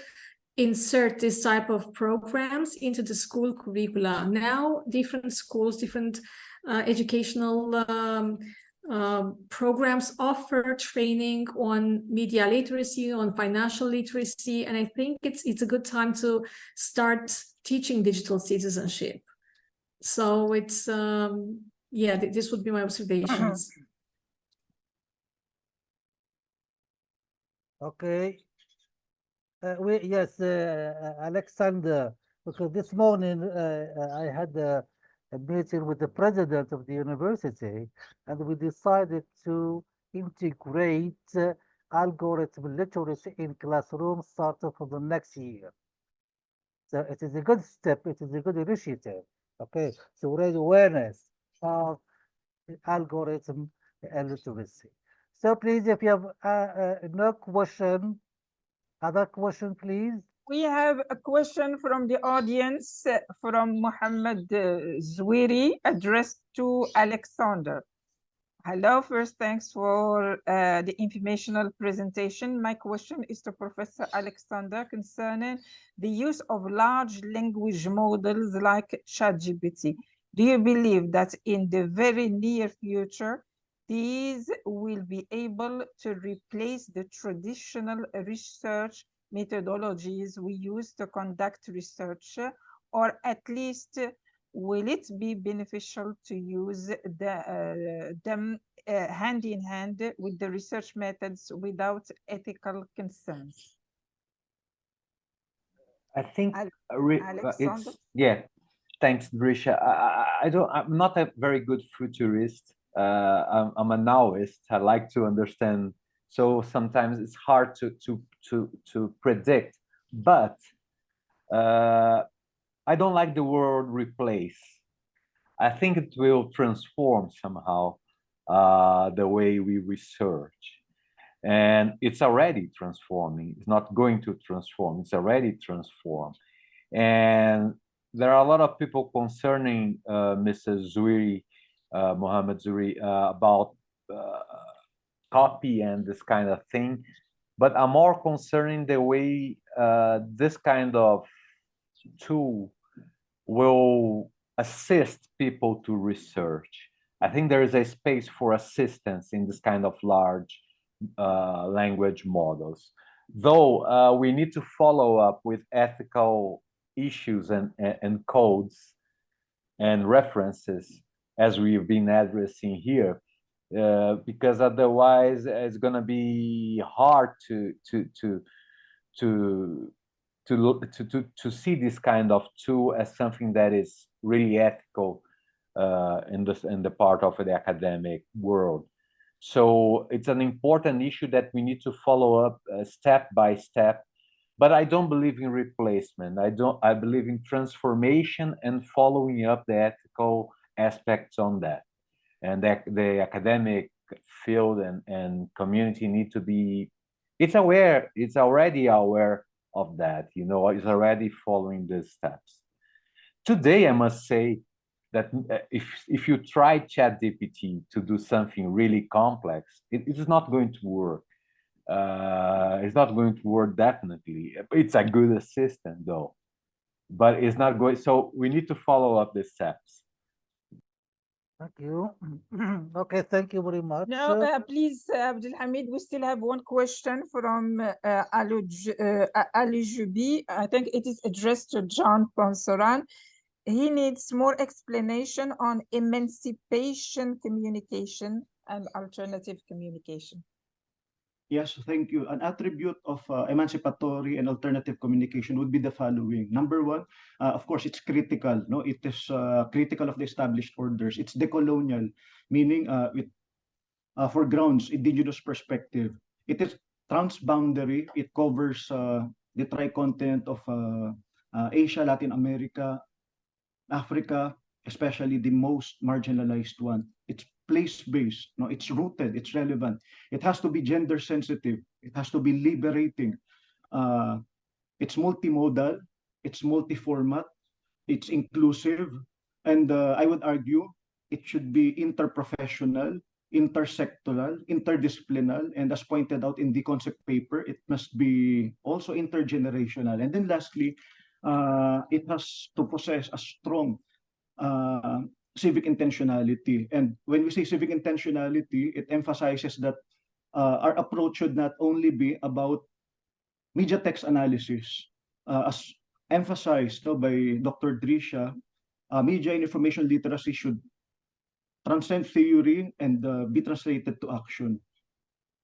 insert this type of programs into the school curricula. Now, different schools, different educational programs offer training on media literacy, on financial literacy, and I think it's a good time to start teaching digital citizenship. So it's yeah, this would be my observations. Okay. Yes, Alexander, because this morning I had a meeting with the president of the university, and we decided to integrate algorithm literacy in classrooms starting from the next year. So it is a good step, it is a good initiative, okay, to raise awareness of algorithm literacy. So please, if you have no question, other question, please. We have a question from the audience from Mohamed Zwiri, addressed to Alexander. Hello, first, thanks for the informational presentation. My question is to Professor Alexander concerning the use of large language models like ChatGPT. Do you believe that in the very near future, these will be able to replace the traditional research methodologies we use to conduct research, or at least will it be beneficial to use them hand in hand with the research methods without ethical concerns? I think it's, yeah, thanks, Drisha. I'm not a very good futurist, I'm a nowist. I like to understand. So sometimes it's hard to predict. But I don't like the word replace. I think it will transform somehow the way we research. And it's already transforming. It's not going to transform. It's already transformed. And there are a lot of people concerning Mrs. Zouiri, Mohamed Zouiri, about copy and this kind of thing. But I'm more concerning the way this kind of tool will assist people to research. I think there is a space for assistance in this kind of large language models. Though we need to follow up with ethical issues and codes and references, as we've been addressing here, because otherwise it's going to be hard to see this kind of tool as something that is really ethical in the part of the academic world. So it's an important issue that we need to follow up step by step. But I don't believe in replacement. I believe in transformation and following up the ethical aspects on that. And the academic field and community need to be, it's already aware of that, it's already following these steps. Today, I must say that if you try ChatGPT to do something really complex, it is not going to work. It's not going to work definitely. It's a good assistant though, but it's not going. So we need to follow up the steps. Thank you. Okay, thank you very much. Now, please, Abdelhamid, we still have one question from Ali Jubi. I think it is addressed to John Ponsoran. He needs more explanation on emancipation communication and alternative communication. Yes, thank you. An attribute of emancipatory and alternative communication would be the following. Number one, of course, it's critical. No, it is critical of the established orders. It's decolonial, meaning it foregrounds indigenous perspective. It is transboundary. It covers the tri-continent of Asia, Latin America, Africa, especially the most marginalized one. It's place-based, no, it's rooted, it's relevant. It has to be gender sensitive. It has to be liberating. It's multimodal, it's multi-format, it's inclusive, and I would argue it should be interprofessional, intersectoral, interdisciplinary, and as pointed out in the concept paper, it must be also intergenerational. And then lastly, it has to possess a strong civic intentionality. And when we say civic intentionality, it emphasizes that our approach should not only be about media text analysis, as emphasized by Dr. Drisha, media and information literacy should transcend theory and be translated to action.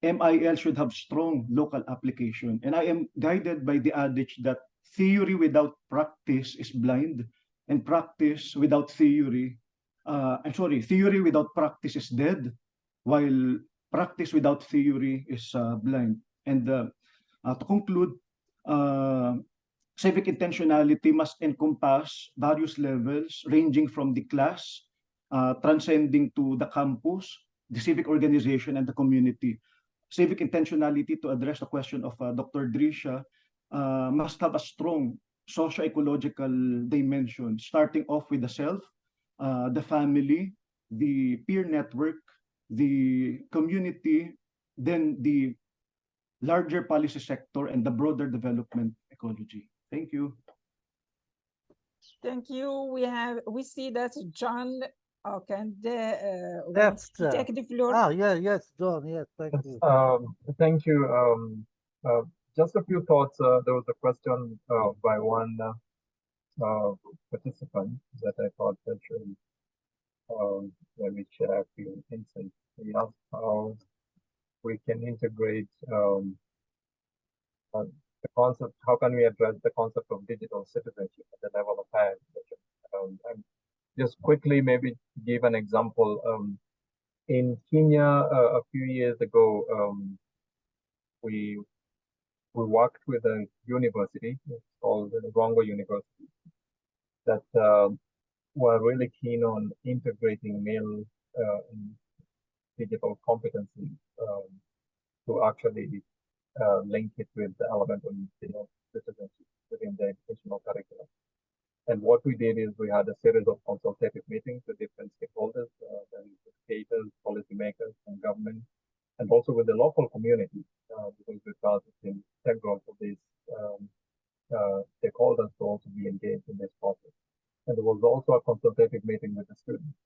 MIL should have strong local application. And I am guided by the adage that theory without practice is blind, and practice without theory, theory without practice is dead, while practice without theory is blind. And to conclude, civic intentionality must encompass various levels, ranging from the class, transcending to the campus, the civic organization, and the community. Civic intentionality, to address the question of Dr. Drisha, must have a strong socio-ecological dimension, starting off with the self, the family, the peer network, the community, then the larger policy sector, and the broader development ecology. Thank you. Thank you. We see that John Left, take the floor. Yes, John, yes, thank you. Thank you. Just a few thoughts. There was a question by one participant that I thought that should let me share a few insights. He asked how we can integrate the concept, how can we address the concept of digital citizenship at the level of higher education? And just quickly maybe give an example. In Kenya, a few years ago, we worked with a university, it's called the Rongo University, that were really keen on integrating male and digital competency to actually link it with the element of citizenship within the educational curriculum. And what we did is we had a series of consultative meetings with different stakeholders, educators, policymakers, and government, and also with the local community, because we felt it's integral for these stakeholders to also be engaged in this process. And there was also a consultative meeting with the students,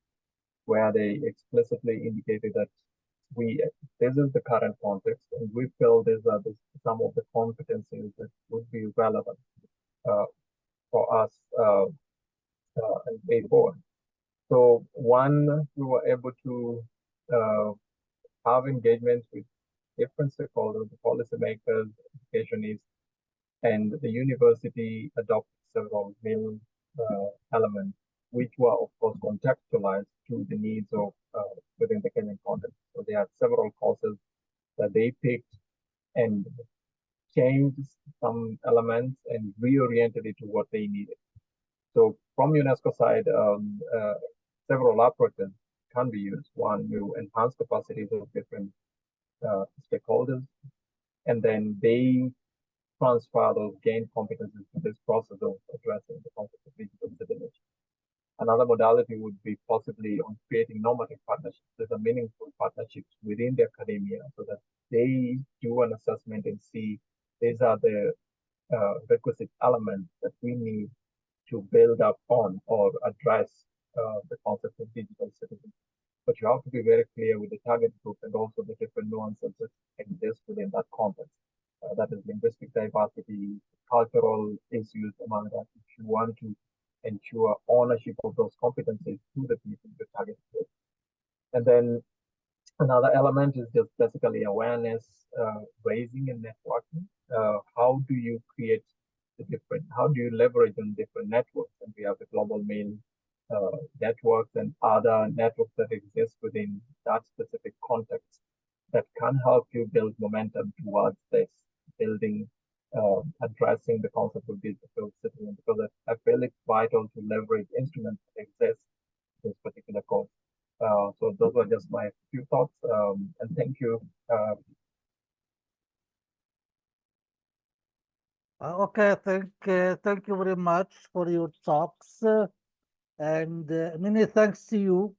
where they explicitly indicated that this is the current context, and we feel these are some of the competencies that would be relevant for us and way forward. So one, we were able to have engagements with different stakeholders, the policymakers, educationists, and the university adopted several main elements, which were of course contextualized to the needs of within the Kenyan context. So they had several courses that they picked and changed some elements and reoriented it to what they needed. So from UNESCO side, several approaches can be used. One, to enhance capacities of different stakeholders, and then they transfer those gained competencies to this process of addressing the concept of digital citizenship. Another modality would be possibly on creating normative partnerships. There's a meaningful partnerships within the academia so that they do an assessment and see these are the requisite elements that we need to build up on or address the concept of digital citizenship. But you have to be very clear with the target group and also the different nuances that exist within that context. That is linguistic diversity, cultural issues among that. If you want to ensure ownership of those competencies to the people you target group. And then another element is just basically awareness, raising and networking. How do you create how do you leverage on different networks? And we have the global mail networks and other networks that exist within that specific context that can help you build momentum towards this, building, addressing the concept of digital citizen, because I feel it's vital to leverage instruments that exist in this particular course. So those were just my few thoughts, and thank you. Okay, thank you very much for your talks, and many thanks to you.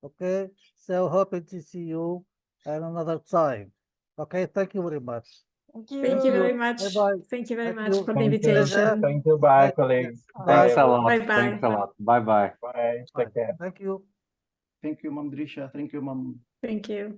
Okay, so hoping to see you at another time. Okay, thank you very much. Thank you. Thank you very much. Bye-bye. Thank you very Thank much you. for the Thank you. invitation. Thank you. Bye, Bye. colleagues. Thanks a lot. Bye-bye. Thanks a lot. Bye-bye. Bye. Take care. Thank you. Thank you, Ma'am Drisha. Thank you, Ma'am. Thank you.